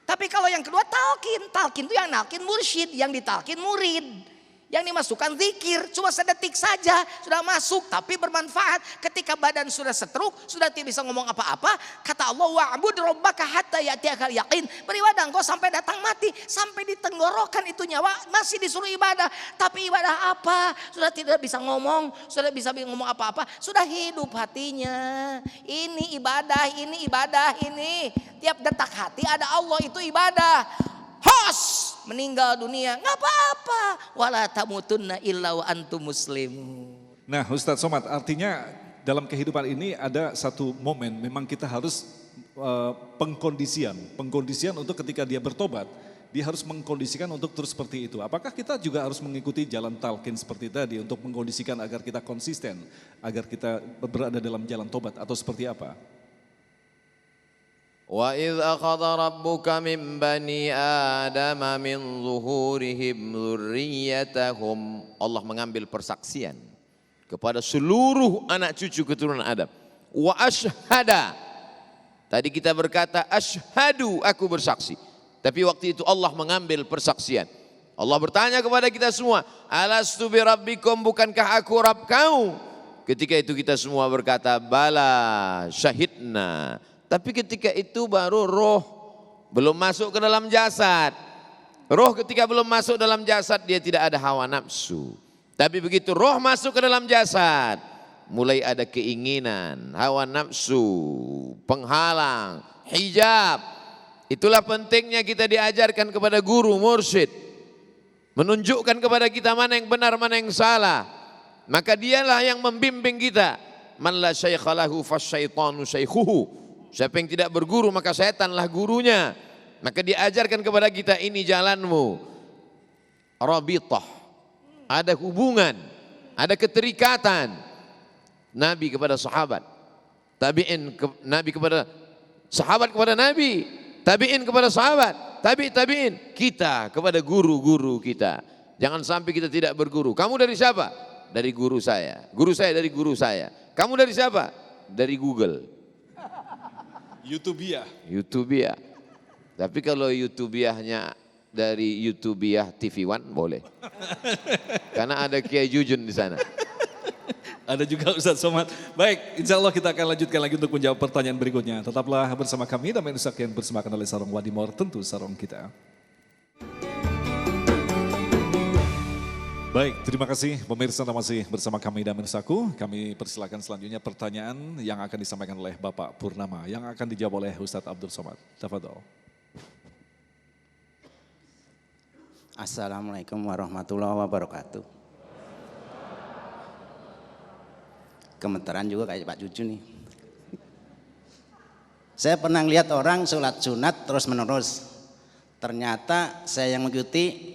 Tapi kalau yang kedua talkin itu yang nalkin mursyid, yang ditalkin murid. Yang dimasukkan zikir, cuma sedetik saja sudah masuk tapi bermanfaat. Ketika badan sudah stroke, sudah tidak bisa ngomong apa-apa, kata Allah wa'bud rabbaka hatta ya'tiyakal yaqin. Beribadah engkau sampai datang mati, sampai di tenggorokan itu nyawa masih disuruh ibadah. Tapi ibadah apa? Sudah tidak bisa ngomong, sudah bisa ngomong apa-apa, sudah hidup hatinya. Ini ibadah, ini ibadah, ini. Tiap detak hati ada Allah itu ibadah. Hos meninggal dunia nggak apa-apa. Wala tamutunna illa wa antum muslimun. Nah Ustadz Somad, artinya dalam kehidupan ini ada satu momen memang kita harus pengkondisian untuk ketika dia bertobat, dia harus mengkondisikan untuk terus seperti itu. Apakah kita juga harus mengikuti jalan talqin seperti tadi untuk mengkondisikan agar kita konsisten, agar kita berada dalam jalan tobat atau seperti apa? Wa idz akhadha rabbuka min bani Adam min zuhurihim dzurriyyatahum. Allah mengambil persaksian kepada seluruh anak cucu keturunan Adam. Wa asyhada. Tadi kita berkata asyhadu, aku bersaksi. Tapi waktu itu Allah mengambil persaksian. Allah bertanya kepada kita semua, alastu bi rabbikum, bukankah aku Rabb kau? Ketika itu kita semua berkata bala syahidna. Tapi ketika itu baru roh belum masuk ke dalam jasad. Roh ketika belum masuk dalam jasad dia tidak ada hawa nafsu. Tapi begitu roh masuk ke dalam jasad, mulai ada keinginan, hawa nafsu, penghalang, hijab. Itulah pentingnya kita diajarkan kepada guru, mursyid. Menunjukkan kepada kita mana yang benar, mana yang salah. Maka dialah yang membimbing kita. Man la syaikha lahu fasyaitanu syaikhuhu. Siapa yang tidak berguru maka setanlah gurunya. Maka diajarkan kepada kita, ini jalanmu. Rabithah. Ada hubungan, ada keterikatan. Nabi kepada sahabat, Nabi kepada sahabat kepada Nabi, tabi'in kepada sahabat, tabi'in, kita kepada guru-guru kita. Jangan sampai kita tidak berguru. Kamu dari siapa? Dari guru saya. Guru saya dari guru saya. Kamu dari siapa? Dari Google. YouTubiah. Tapi kalau YouTubiahnya dari YouTubiah TV One boleh. Karena ada Kiai Jujun di sana. Ada juga Ustadz Somad. Baik, insya Allah kita akan lanjutkan lagi untuk menjawab pertanyaan berikutnya. Tetaplah bersama kami dan Ustadz yang bersamakan oleh Sarong Wadimor, tentu sarong kita. Baik, terima kasih pemirsa masih bersama kami dan Mensaku. Kami persilakan selanjutnya pertanyaan yang akan disampaikan oleh Bapak Purnama yang akan dijawab oleh Ustadz Abdul Somad. Tafadhol. Assalamualaikum warahmatullahi wabarakatuh. Gemeteran juga kayak Pak Cucu nih. Saya pernah lihat orang sholat sunat terus menerus. Ternyata saya yang mengikuti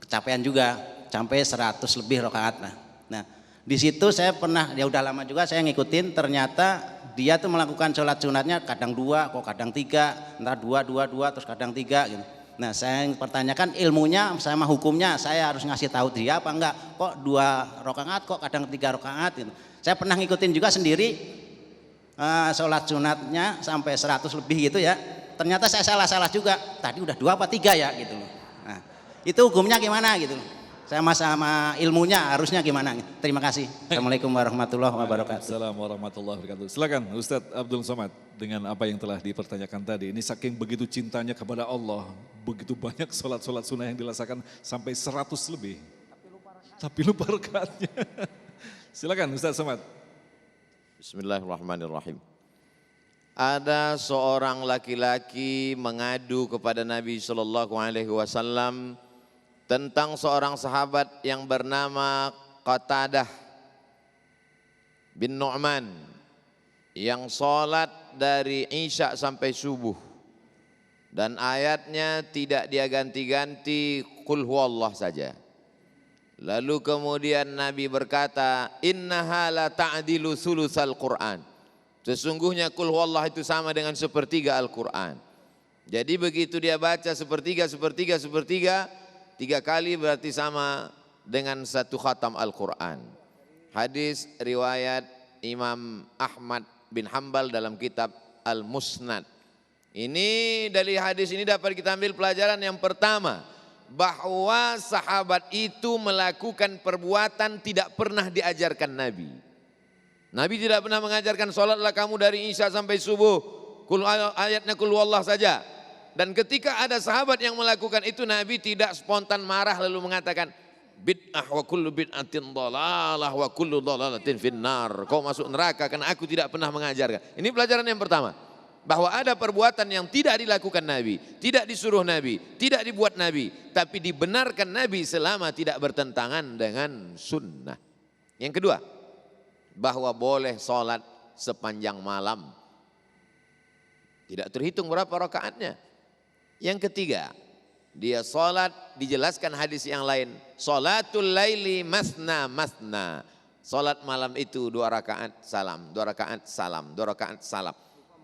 kecapean juga, sampai 100 lebih rakaat. Nah, di situ saya pernah, ya udah lama juga saya ngikutin. Ternyata dia tuh melakukan sholat sunatnya kadang 2, kok kadang 3, entar 2, terus kadang 3 gitu. Nah, saya pertanyakan ilmunya sama hukumnya, saya harus ngasih tahu dia apa enggak? Kok 2 rakaat, kok kadang 3 rakaat gitu. Saya pernah ngikutin juga sendiri sholat sunatnya sampai 100 lebih gitu ya. Ternyata saya salah juga. Tadi udah 2 apa 3 ya gitu. Nah, itu hukumnya gimana gitu. Saya sama ilmunya harusnya gimana. Terima kasih. Assalamualaikum warahmatullahi wabarakatuh. Assalamualaikum warahmatullahi wabarakatuh. Silakan Ustadz Abdul Somad dengan apa yang telah dipertanyakan tadi. Ini saking begitu cintanya kepada Allah, begitu banyak sholat-sholat sunnah yang dilaksanakan sampai 100 lebih. Tapi lupa rakaatnya. Silakan Ustaz Somad. Bismillahirrahmanirrahim. Ada seorang laki-laki mengadu kepada Nabi SAW tentang seorang sahabat yang bernama Qatadah bin Nu'man yang sholat dari Isya sampai subuh dan ayatnya tidak dia ganti-ganti, Qul huwallah saja. Lalu kemudian Nabi berkata, innaha la ta'dilu sulusal Qur'an. Sesungguhnya Qul huwallah itu sama dengan sepertiga Al-Quran. Jadi begitu dia baca sepertiga, 3 kali berarti sama dengan 1 khatam Al-Quran. Hadis riwayat Imam Ahmad bin Hanbal dalam kitab Al-Musnad. Ini dari hadis ini dapat kita ambil pelajaran yang pertama, bahwa sahabat itu melakukan perbuatan tidak pernah diajarkan Nabi. Nabi tidak pernah mengajarkan sholatlah kamu dari Isya sampai subuh, ayatnya Qul huwallah saja. Dan ketika ada sahabat yang melakukan itu, Nabi tidak spontan marah lalu mengatakan, bid'ah wa kullu bid'atin dhalalah wa kullu dhalalatin finnar. Kau masuk neraka karena aku tidak pernah mengajarkan. Ini pelajaran yang pertama. Bahwa ada perbuatan yang tidak dilakukan Nabi, tidak disuruh Nabi, tidak dibuat Nabi, tapi dibenarkan Nabi selama tidak bertentangan dengan sunnah. Yang kedua, bahwa boleh sholat sepanjang malam. Tidak terhitung berapa rakaatnya. Yang ketiga, dia sholat, dijelaskan hadis yang lain, sholatul laili masna masna. Sholat malam itu 2 rakaat salam, 2 rakaat salam, 2 rakaat salam.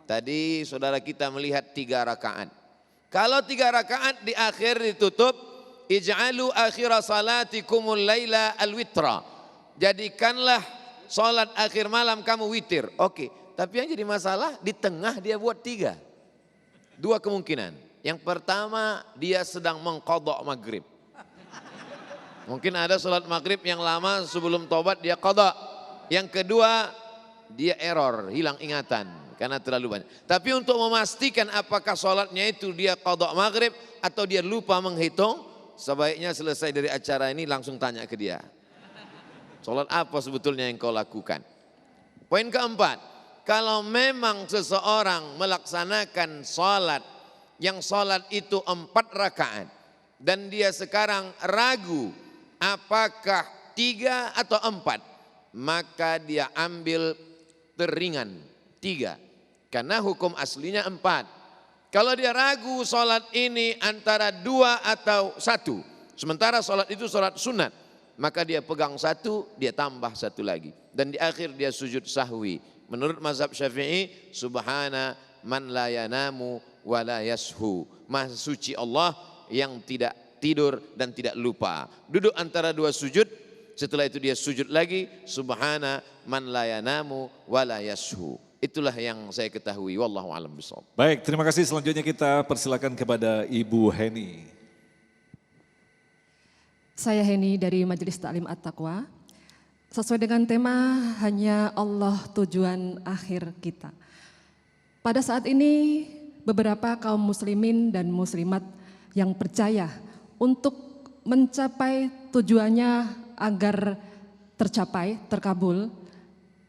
Tadi saudara kita melihat 3 rakaat. Kalau 3 rakaat di akhir ditutup, ij'alu akhira salatikumul laila al-witra. Jadikanlah salat akhir malam kamu witir. Oke, tapi yang jadi masalah di tengah dia buat 3. 2 kemungkinan. Yang pertama, dia sedang mengqadha maghrib. Mungkin ada salat maghrib yang lama sebelum tobat dia qadha. Yang kedua, dia error, hilang ingatan. Karena terlalu banyak. Tapi untuk memastikan apakah sholatnya itu dia qadha maghrib atau dia lupa menghitung, sebaiknya selesai dari acara ini langsung tanya ke dia. Sholat apa sebetulnya yang kau lakukan? Poin keempat, kalau memang seseorang melaksanakan sholat yang sholat itu 4 rakaat dan dia sekarang ragu apakah 3 atau 4, maka dia ambil teringan 3. Karena hukum aslinya 4. Kalau dia ragu sholat ini antara 2 atau 1, sementara sholat itu sholat sunat, maka dia pegang 1, dia tambah 1 lagi. Dan di akhir dia sujud sahwi. Menurut mazhab Syafi'i, subhana man la yanamu wa la yashu. Maha suci Allah yang tidak tidur dan tidak lupa. Duduk antara 2 sujud, setelah itu dia sujud lagi, subhana man la yanamu wa la yashu. Itulah yang saya ketahui. Wallahu a'lam bishawab. Baik, terima kasih. Selanjutnya kita persilakan kepada Ibu Heni. Saya Heni dari Majelis Taklim At-Taqwa. Sesuai dengan tema hanya Allah tujuan akhir kita. Pada saat ini beberapa kaum muslimin dan muslimat yang percaya untuk mencapai tujuannya agar tercapai, terkabul,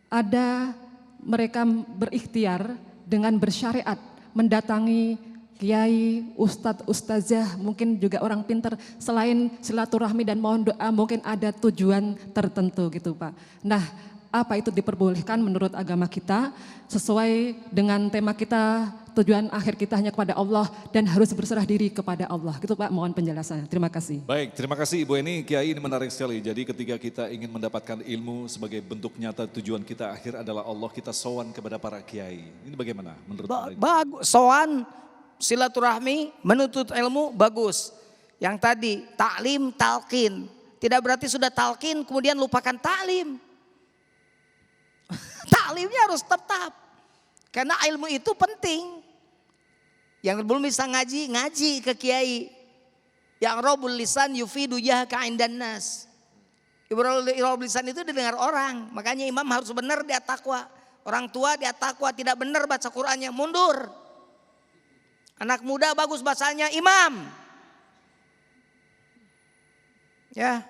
ada mereka berikhtiar dengan bersyariat mendatangi kiai, ustadz, ustazah, mungkin juga orang pintar, selain silaturahmi dan mohon doa, mungkin ada tujuan tertentu gitu Pak. Nah, apa itu diperbolehkan menurut agama kita, sesuai dengan tema kita, tujuan akhir kita hanya kepada Allah dan harus berserah diri kepada Allah. Gitu Pak, mohon penjelasannya. Terima kasih. Baik, terima kasih Ibu Eni. Kiai, ini menarik sekali. Jadi ketika kita ingin mendapatkan ilmu sebagai bentuk nyata tujuan kita akhir adalah Allah, kita sowan kepada para kiai. Ini bagaimana menurut Anda? Bagus, sowan, silaturahmi, menuntut ilmu, bagus. Yang tadi, taklim, talqin. Tidak berarti sudah talqin kemudian lupakan taklim. Taklimnya harus tetap. Karena ilmu itu penting. Yang belum bisa ngaji, ngaji ke kiai. Yang robul lisan yufidu yahka indan nas. Robul lisan itu didengar orang. Makanya imam harus benar dia takwa. Orang tua dia takwa, tidak benar baca Qur'annya, mundur. Anak muda bagus bahasanya, imam. Ya,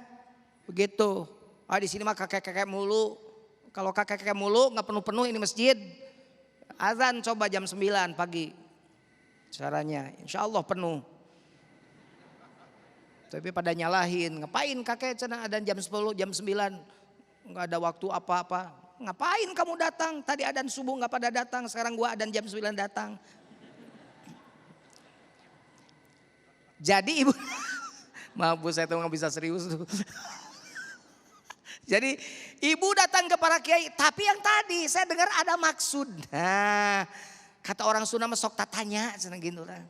begitu. Di sini mah kakek-kakek mulu. Kalau kakek-kakek mulu nggak penuh-penuh ini masjid. Azan coba jam 9 pagi. Caranya, insya Allah penuh. Tapi pada nyalahin, ngapain kakek cina adan jam 10, jam 9. Nggak ada waktu apa-apa. Ngapain kamu datang? Tadi adan subuh nggak pada datang, sekarang gua adan jam 9 datang. Jadi ibu, maaf bu saya tuh nggak bisa serius tuh. Jadi ibu datang ke para kiai, tapi yang tadi saya dengar ada maksud. Nah, kata orang Sunda sok tanya, senang gitu lah.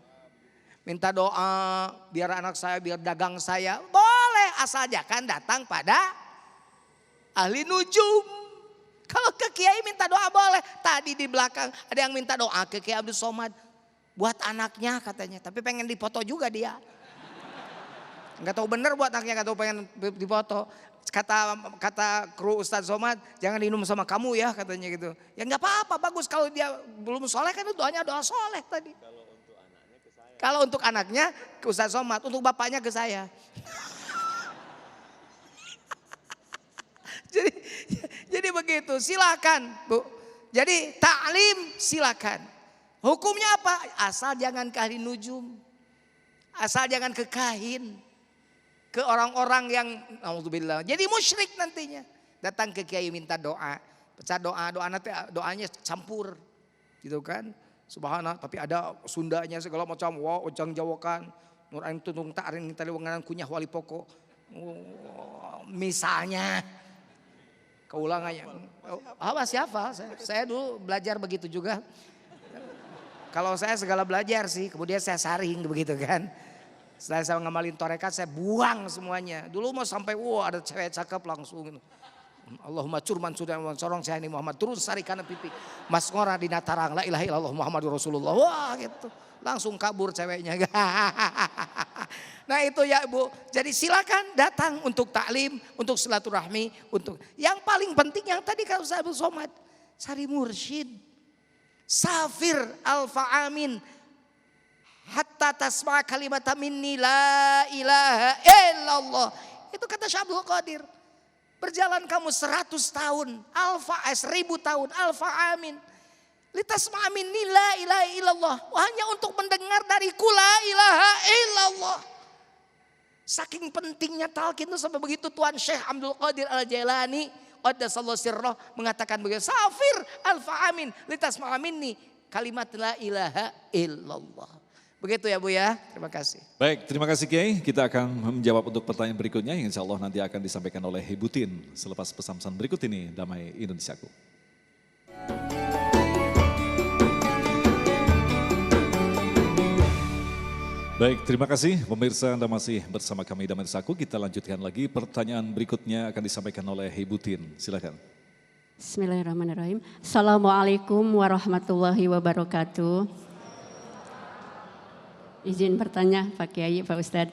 Minta doa biar anak saya, biar dagang saya. Boleh, asal jangan datang pada ahli nujum. Kalau ke kiai minta doa boleh. Tadi di belakang ada yang minta doa ke Kiai Abdul Somad. Buat anaknya katanya, tapi pengen dipoto juga dia. Enggak tahu bener buat anaknya, enggak tahu pengen dipoto. Kata kru Ustadz Somad, jangan minum sama kamu ya katanya gitu. Ya enggak apa-apa, bagus kalau dia belum soleh kan doanya doa soleh tadi. Kalau untuk anaknya ke Ustadz Somad, untuk bapaknya ke saya. jadi begitu, silakan Bu. Jadi taklim silakan. Hukumnya apa? Asal jangan ke ahli nujum. Asal jangan ke kahin. Ke orang-orang yang naudzubillah. Jadi musyrik nantinya. Datang ke kiai minta doa. Baca doa nanti doanya campur. Gitu kan. Subhanallah, tapi ada Sundanya segala macam. Wah, ojang jawakan. Nur ain tuntung ta'arin tali wenganan kunyah wali pokok. Misalnya. Keulangannya. Apa siapa? Saya dulu belajar begitu juga. Kalau saya segala belajar sih, kemudian saya saring begitu kan. Setelah saya ngamalin torekat, saya buang semuanya. Dulu mau sampai, ada cewek cakep langsung gitu. Allahumma curman sudah sorong saya ini Muhammad. Turun sari kanan pipi. Mas ngora di natarang, la ilaha illallah Muhammadur Rasulullah. Wah gitu. Langsung kabur ceweknya. Nah itu ya Bu. Jadi silakan datang untuk taklim, untuk silaturahmi. Untuk yang paling penting yang tadi kalau saya Abdul Somad. Cari mursyid. Safir al-fa'amin. Hatta tasma' kalimata minni la ilaha illallah. Itu kata Syekh Abdul Qadir. Berjalan kamu 100 tahun, 1000 tahun, amin. Litasma' minni la ilaha illallah. Hanya untuk mendengar dariku la ilaha illallah. Saking pentingnya talqin itu sampai begitu Tuan Syekh Abdul Qadir Al-Jailani qaddasallahu sirrah mengatakan begitu. Safir alfa amin litasma'a minni kalimat la ilaha illallah. Begitu ya Bu ya. Terima kasih. Baik, terima kasih Kiai. Kita akan menjawab untuk pertanyaan berikutnya yang insya Allah nanti akan disampaikan oleh Ibu Tin selepas pesan-pesan berikut ini. Damai Indonesiaku. Baik, terima kasih pemirsa Anda masih bersama kami Damai Indonesiaku. Kita lanjutkan lagi pertanyaan berikutnya akan disampaikan oleh Ibu Tin. Silakan. Bismillahirrahmanirrahim. Assalamualaikum warahmatullahi wabarakatuh. Izin bertanya Pak Kiai, Pak Ustadz.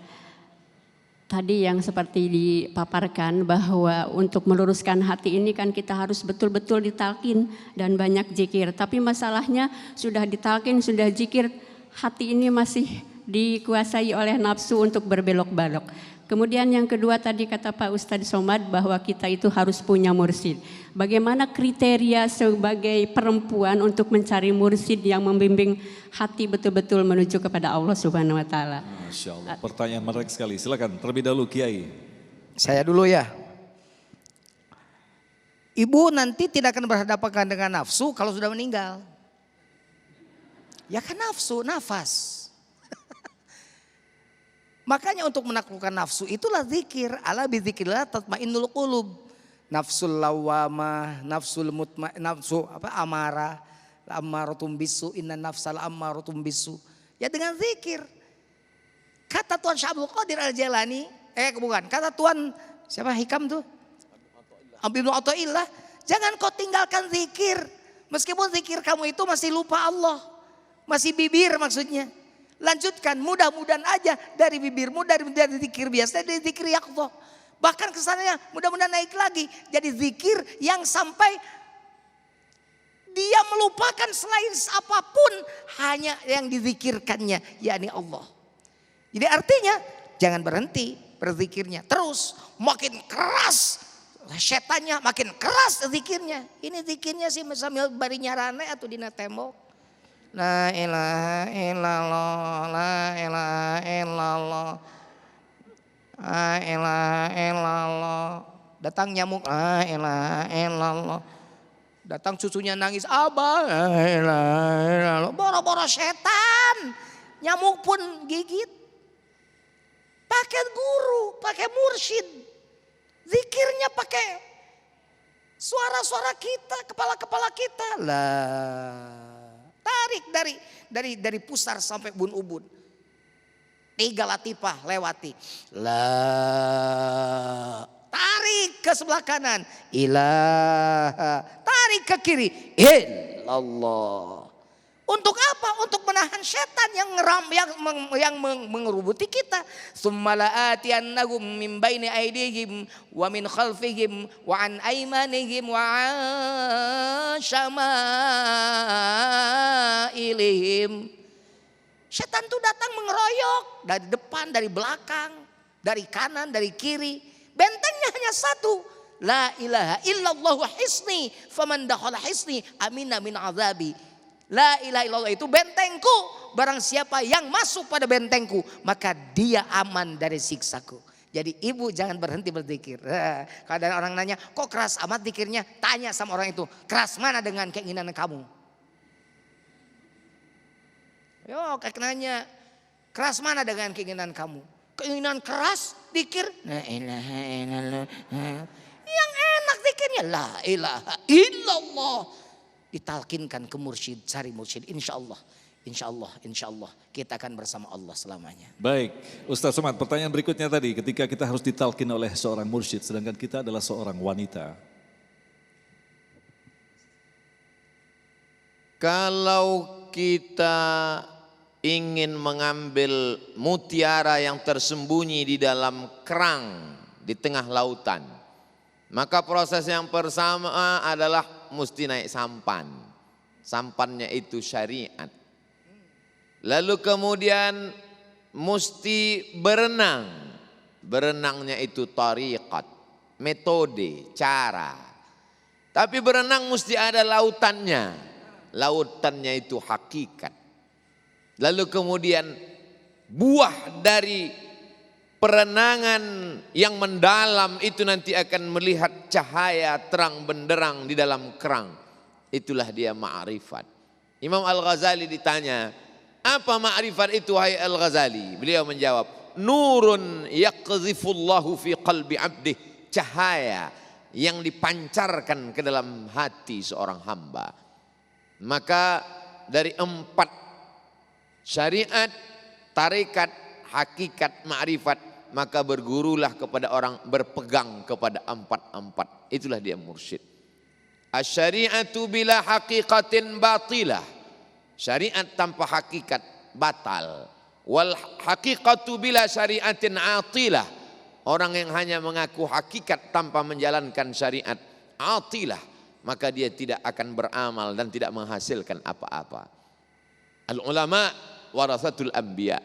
Tadi yang seperti dipaparkan bahwa untuk meluruskan hati ini kan kita harus betul-betul ditalkin dan banyak zikir. Tapi masalahnya sudah ditalkin, sudah zikir, hati ini masih dikuasai oleh nafsu untuk berbelok-belok. Kemudian yang kedua tadi kata Pak Ustadz Somad bahwa kita itu harus punya mursyid. Bagaimana kriteria sebagai perempuan untuk mencari mursyid yang membimbing hati betul-betul menuju kepada Allah Subhanahu wa taala. Masya Allah, pertanyaan menarik sekali. Silakan terlebih dahulu Kiai. Saya dulu ya. Ibu nanti tidak akan berhadapan dengan nafsu kalau sudah meninggal. Ya kan nafsu, nafas. Makanya untuk menaklukkan nafsu itulah zikir. Ala bizikrillah tatmainnul qulub. Nafsul lawamah, nafsul mutma, nafsu amarah, ammaratum bisu, inna nafsal ammaratum bisu. Ya dengan zikir. Kata Tuhan Syekh Abdul Qadir Al-Jailani, bukan, kata Tuhan siapa Hikam tuh? Ibnu Athaillah, jangan kau tinggalkan zikir. Meskipun zikir kamu itu masih lupa Allah. Masih bibir maksudnya. Lanjutkan, mudah-mudahan aja dari bibirmu, dari zikir biasa, dari zikir yaqdha. Bahkan kesannya mudah-mudahan naik lagi. Jadi zikir yang sampai dia melupakan selain apapun hanya yang dizikirkannya, yakni Allah. Jadi artinya jangan berhenti berzikirnya. Terus makin keras setannya, makin keras zikirnya. Ini zikirnya sih sambil barinya rane atau dina tembok. La ilaha illallah, la ilaha illallah, la ilaha illallah. Datang nyamuk, la ilaha illallah. Datang cucunya nangis, abah, la ilaha illallah. Boro-boro setan, nyamuk pun gigit. Pakai guru, pakai mursyid. Zikirnya pakai suara-suara kita, kepala-kepala kita. Lah. Tarik dari pusar sampai ubun-ubun. 3 latifah lewati. La. Tarik ke sebelah kanan. Ilaha. Tarik ke kiri. Illallah. Untuk apa? Untuk menahan setan yang mengerubuti kita. Tsumma la'atiyannahum min baini aydihim wa min khalfihim wa an aymanihim wa an syama'ilihim. Setan itu datang mengeroyok dari depan, dari belakang, dari kanan, dari kiri. Bentengnya hanya satu. La ilaha illallah hisni faman dakhala hisni amina min azabi. La ilaha illallah itu bentengku. Barang siapa yang masuk pada bentengku, maka dia aman dari siksaku. Jadi ibu jangan berhenti berzikir. Kalau ada orang nanya, kok keras amat zikirnya? Tanya sama orang itu, keras mana dengan keinginan kamu? Yo, kayak nanya, keras mana dengan keinginan kamu? Keinginan keras, zikir. La ilaha illallah. Yang enak zikirnya, la ilaha illallah. Ditalkinkan ke mursyid, cari mursyid, insya Allah kita akan bersama Allah selamanya. Baik, Ustaz Somad, pertanyaan berikutnya tadi, ketika kita harus ditalkin oleh seorang mursyid, sedangkan kita adalah seorang wanita. Kalau kita ingin mengambil mutiara yang tersembunyi di dalam kerang di tengah lautan, maka proses yang pertama adalah mesti naik sampan. Sampannya itu syariat. Lalu kemudian mesti berenang. Berenangnya itu tariqat, metode, cara. Tapi berenang mesti ada lautannya. Lautannya itu hakikat. Lalu kemudian buah dari perenangan yang mendalam itu nanti akan melihat cahaya terang benderang di dalam kerang. Itulah dia ma'rifat. Imam Al-Ghazali ditanya, apa ma'rifat itu hai Al-Ghazali? Beliau menjawab, nurun yaqzifullahu fi qalbi abdih. Cahaya yang dipancarkan ke dalam hati seorang hamba. Maka dari 4 syariat, tarekat, hakikat, ma'rifat, maka bergurulah kepada orang, berpegang kepada 4. Itulah dia mursyid. Asy-syari'atu bila haqiqatin batilah. Syariat tanpa hakikat batal. Wal haqiqatu bila syariatin atilah. Orang yang hanya mengaku hakikat tanpa menjalankan syariat atilah, maka dia tidak akan beramal dan tidak menghasilkan apa-apa. Al-ulama warasatul anbiya.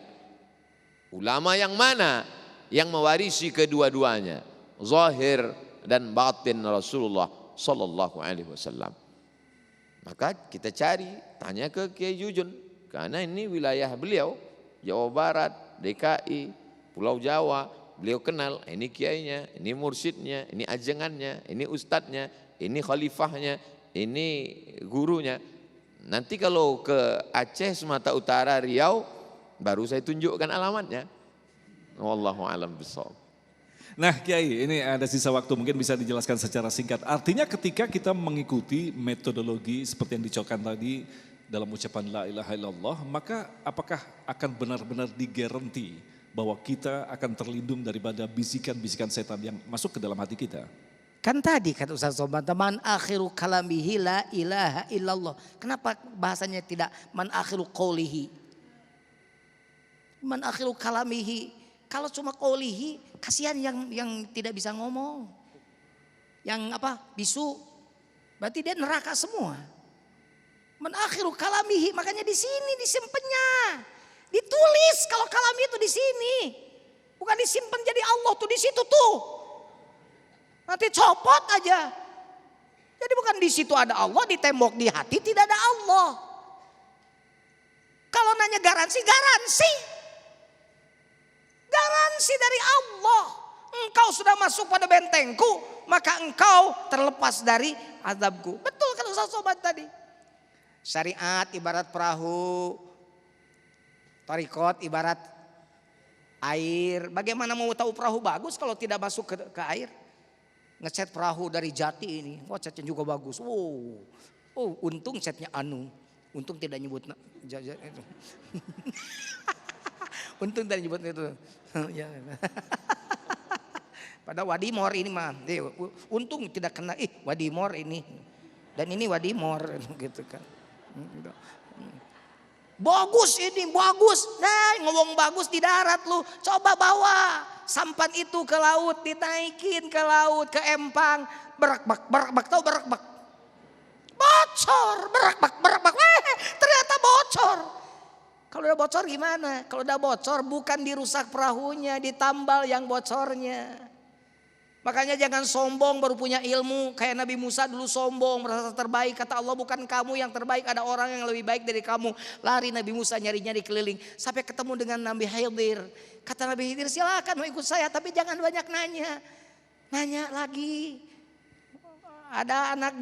Ulama yang mana? Yang mewarisi kedua-duanya, zahir dan batin Rasulullah sallallahu alaihi wasallam. Maka kita cari, tanya ke Kiai Jujun, karena ini wilayah beliau, Jawa Barat, DKI, Pulau Jawa. Beliau kenal, ini kiainya, ini mursyidnya, ini ajengannya, ini ustadznya, ini khalifahnya, ini gurunya. Nanti kalau ke Aceh, Sumatera Utara, Riau, baru saya tunjukkan alamatnya. Wallahu a'lam bishawab. Nah Kiai, ini ada sisa waktu, mungkin bisa dijelaskan secara singkat. Artinya ketika kita mengikuti metodologi seperti yang dicontohkan tadi dalam ucapan la ilaha illallah, maka apakah akan benar-benar digaranti bahwa kita akan terlindung daripada bisikan-bisikan setan yang masuk ke dalam hati kita? Kan tadi kata Ustaz Somad, man akhiru kalamihi la ilaha illallah. Kenapa bahasanya tidak man akhiru qawlihi? Man akhiru kalamihi. Kalau cuma qawlihi, kasihan yang tidak bisa ngomong. Yang apa? Bisu. Berarti dia neraka semua. Man akhiru kalamihi, makanya di sini disimpannya. Ditulis kalau kalam itu di sini. Bukan disimpan jadi Allah tuh di situ tuh. Nanti copot aja. Jadi bukan di situ ada Allah, di tembok di hati tidak ada Allah. Kalau nanya garansi, garansi. Garansi dari Allah. Engkau sudah masuk pada bentengku, maka engkau terlepas dari azabku. Betul kan Ustaz Sobat tadi. Syariat ibarat perahu. Tarikot ibarat air. Bagaimana mau tahu perahu bagus kalau tidak masuk ke air? Ngecat perahu dari jati ini. Wah, catnya juga bagus. Oh, untung catnya anu. Untung tidak nyebut itu. Untung tidak nyebut itu. Pada Wadimor ini mah. Untung tidak kena. Wadimor ini. Dan ini Wadimor gitu kan. Bagus ini, bagus. Nah, ngomong bagus di darat lu. Coba bawa sampan itu ke laut, dinaikin ke laut, ke empang. Berakbak, tahu berakbak? Bocor, berakbak. Ternyata bocor. Kalau udah bocor gimana? Kalau udah bocor bukan dirusak perahunya, ditambal yang bocornya. Makanya jangan sombong baru punya ilmu. Kayak Nabi Musa dulu sombong, merasa terbaik. Kata Allah, bukan kamu yang terbaik, ada orang yang lebih baik dari kamu. Lari Nabi Musa nyari-nyari keliling. Sampai ketemu dengan Nabi Khidir. Kata Nabi Khidir, silakan mau ikut saya, tapi jangan banyak nanya. Nanya lagi. Ada anak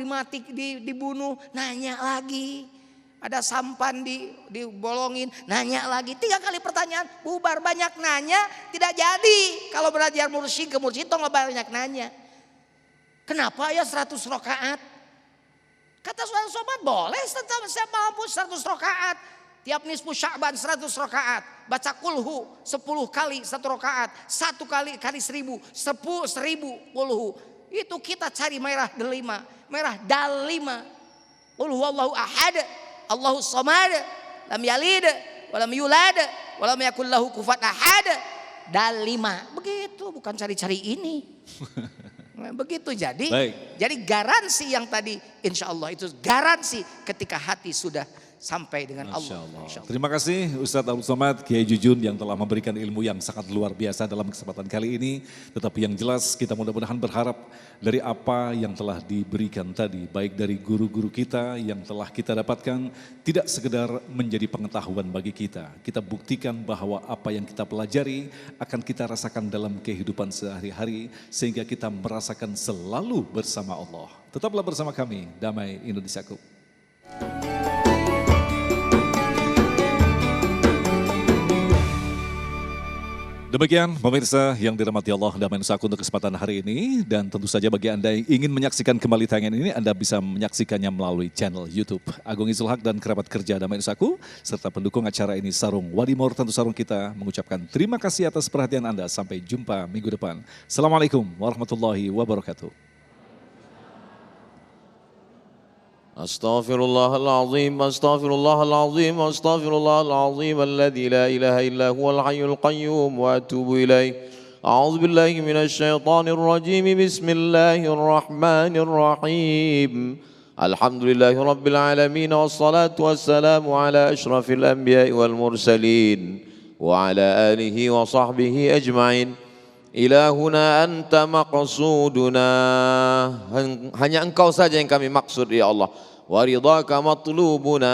dibunuh, nanya lagi. Ada sampan dibolongin, nanya lagi. 3 kali pertanyaan, bubar. Banyak nanya, tidak jadi. Kalau belajar mursyid ke mursyid, nggak banyak nanya. Kenapa ya 100 rakaat? Kata sobat, boleh saya mampu 100 rakaat. Tiap nisfu Sya'ban 100 rakaat. Baca kulhu 10 kali 1 rakaat. 1 kali 1000, 1000 kulhu. Itu kita cari merah delima, merah dalima. Qul huwallahu ahad, Allahu samad, lam yalid, walam yulad, walam yakul lahu kufuwan ahad. Dalima. Begitu, bukan cari-cari ini. Begitu jadi. Baik. Jadi garansi yang tadi insya Allah itu garansi ketika hati sudah sampai dengan Masya Allah. Allah. Insya Allah. Terima kasih Ustadz Abdul Somad, Kiai Jujun yang telah memberikan ilmu yang sangat luar biasa dalam kesempatan kali ini. Tetapi yang jelas kita mudah-mudahan berharap dari apa yang telah diberikan tadi, baik dari guru-guru kita yang telah kita dapatkan, tidak sekedar menjadi pengetahuan bagi kita. Kita buktikan bahwa apa yang kita pelajari akan kita rasakan dalam kehidupan sehari-hari sehingga kita merasakan selalu bersama Allah. Tetaplah bersama kami, Damai Indonesiaku. Demikian pemirsa yang dirahmati Allah dan Indonesiaku untuk kesempatan hari ini. Dan tentu saja bagi Anda yang ingin menyaksikan kembali tayangan ini, Anda bisa menyaksikannya melalui channel YouTube Agung Izul Haq dan kerabat kerja Damai Indonesiaku, serta pendukung acara ini Sarung Wadimor. Tentu Sarung kita mengucapkan terima kasih atas perhatian Anda. Sampai jumpa minggu depan. Assalamualaikum warahmatullahi wabarakatuh. Astaghfirullahalazim, astaghfirullahalazim, astaghfirullahalazim alladzi la ilaha illa huwal hayyul qayyum wa atubu ilaih. A'udzu billahi minasy syaithanir rajim. Bismillahirrahmanirrahim. Alhamdulillahirabbil alamin wassalatu wassalamu ala asyrafil anbiya'i wal mursalin wa ala alihi wa sahbihi ajma'in. Ilahuna anta maqsuduna, hanya engkau saja yang kami maksud ya Allah. Wa ridhaka matlubuna,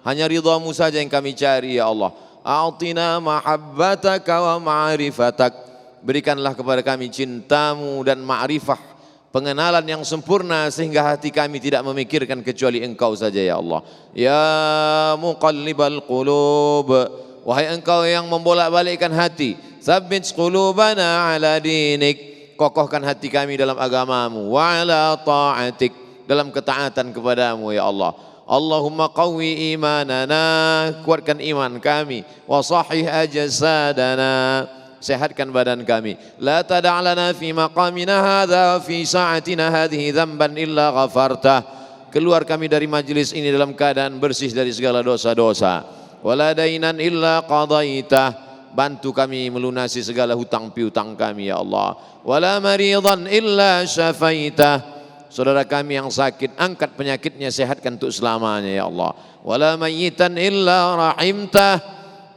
hanya ridhamu saja yang kami cari ya Allah. A'tina mahabbataka wa ma'rifatak, berikanlah kepada kami cintamu dan ma'rifah, pengenalan yang sempurna sehingga hati kami tidak memikirkan kecuali engkau saja ya Allah. Ya muqallibal qulub, wahai engkau yang membolak-balikkan hati, tsabbit qulubana ala dinik, kokohkan hati kami dalam agamamu, wa ala ta'atik, dalam ketaatan kepadamu ya Allah. Allahumma qawwi imanana, kuatkan iman kami, wa sahih ajsadana, sehatkan badan kami. La tada' lana fi maqamina hadha fi sa'atina hadhihi dhanban illa ghafartah, keluar kami dari majlis ini dalam keadaan bersih dari segala dosa-dosa. Wala dainan illa qadaitah, bantu kami melunasi segala hutang piutang kami ya Allah. Wala maridan illa syafaitah, saudara kami yang sakit angkat penyakitnya, sehatkan untuk selamanya ya Allah. Wala mayyitan illa rahimtah,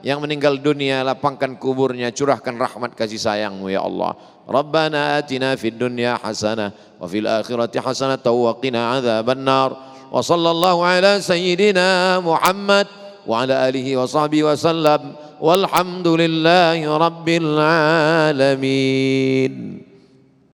yang meninggal dunia lapangkan kuburnya, curahkan rahmat kasih sayangmu ya Allah. Rabbana atina fid dunya hasanah wa fil akhirati hasanah wa qina adzabannar. Wa sallallahu ala sayyidina Muhammad wa ala alihi wa sahbihi wa sallam. Walhamdulillahi rabbil alamin.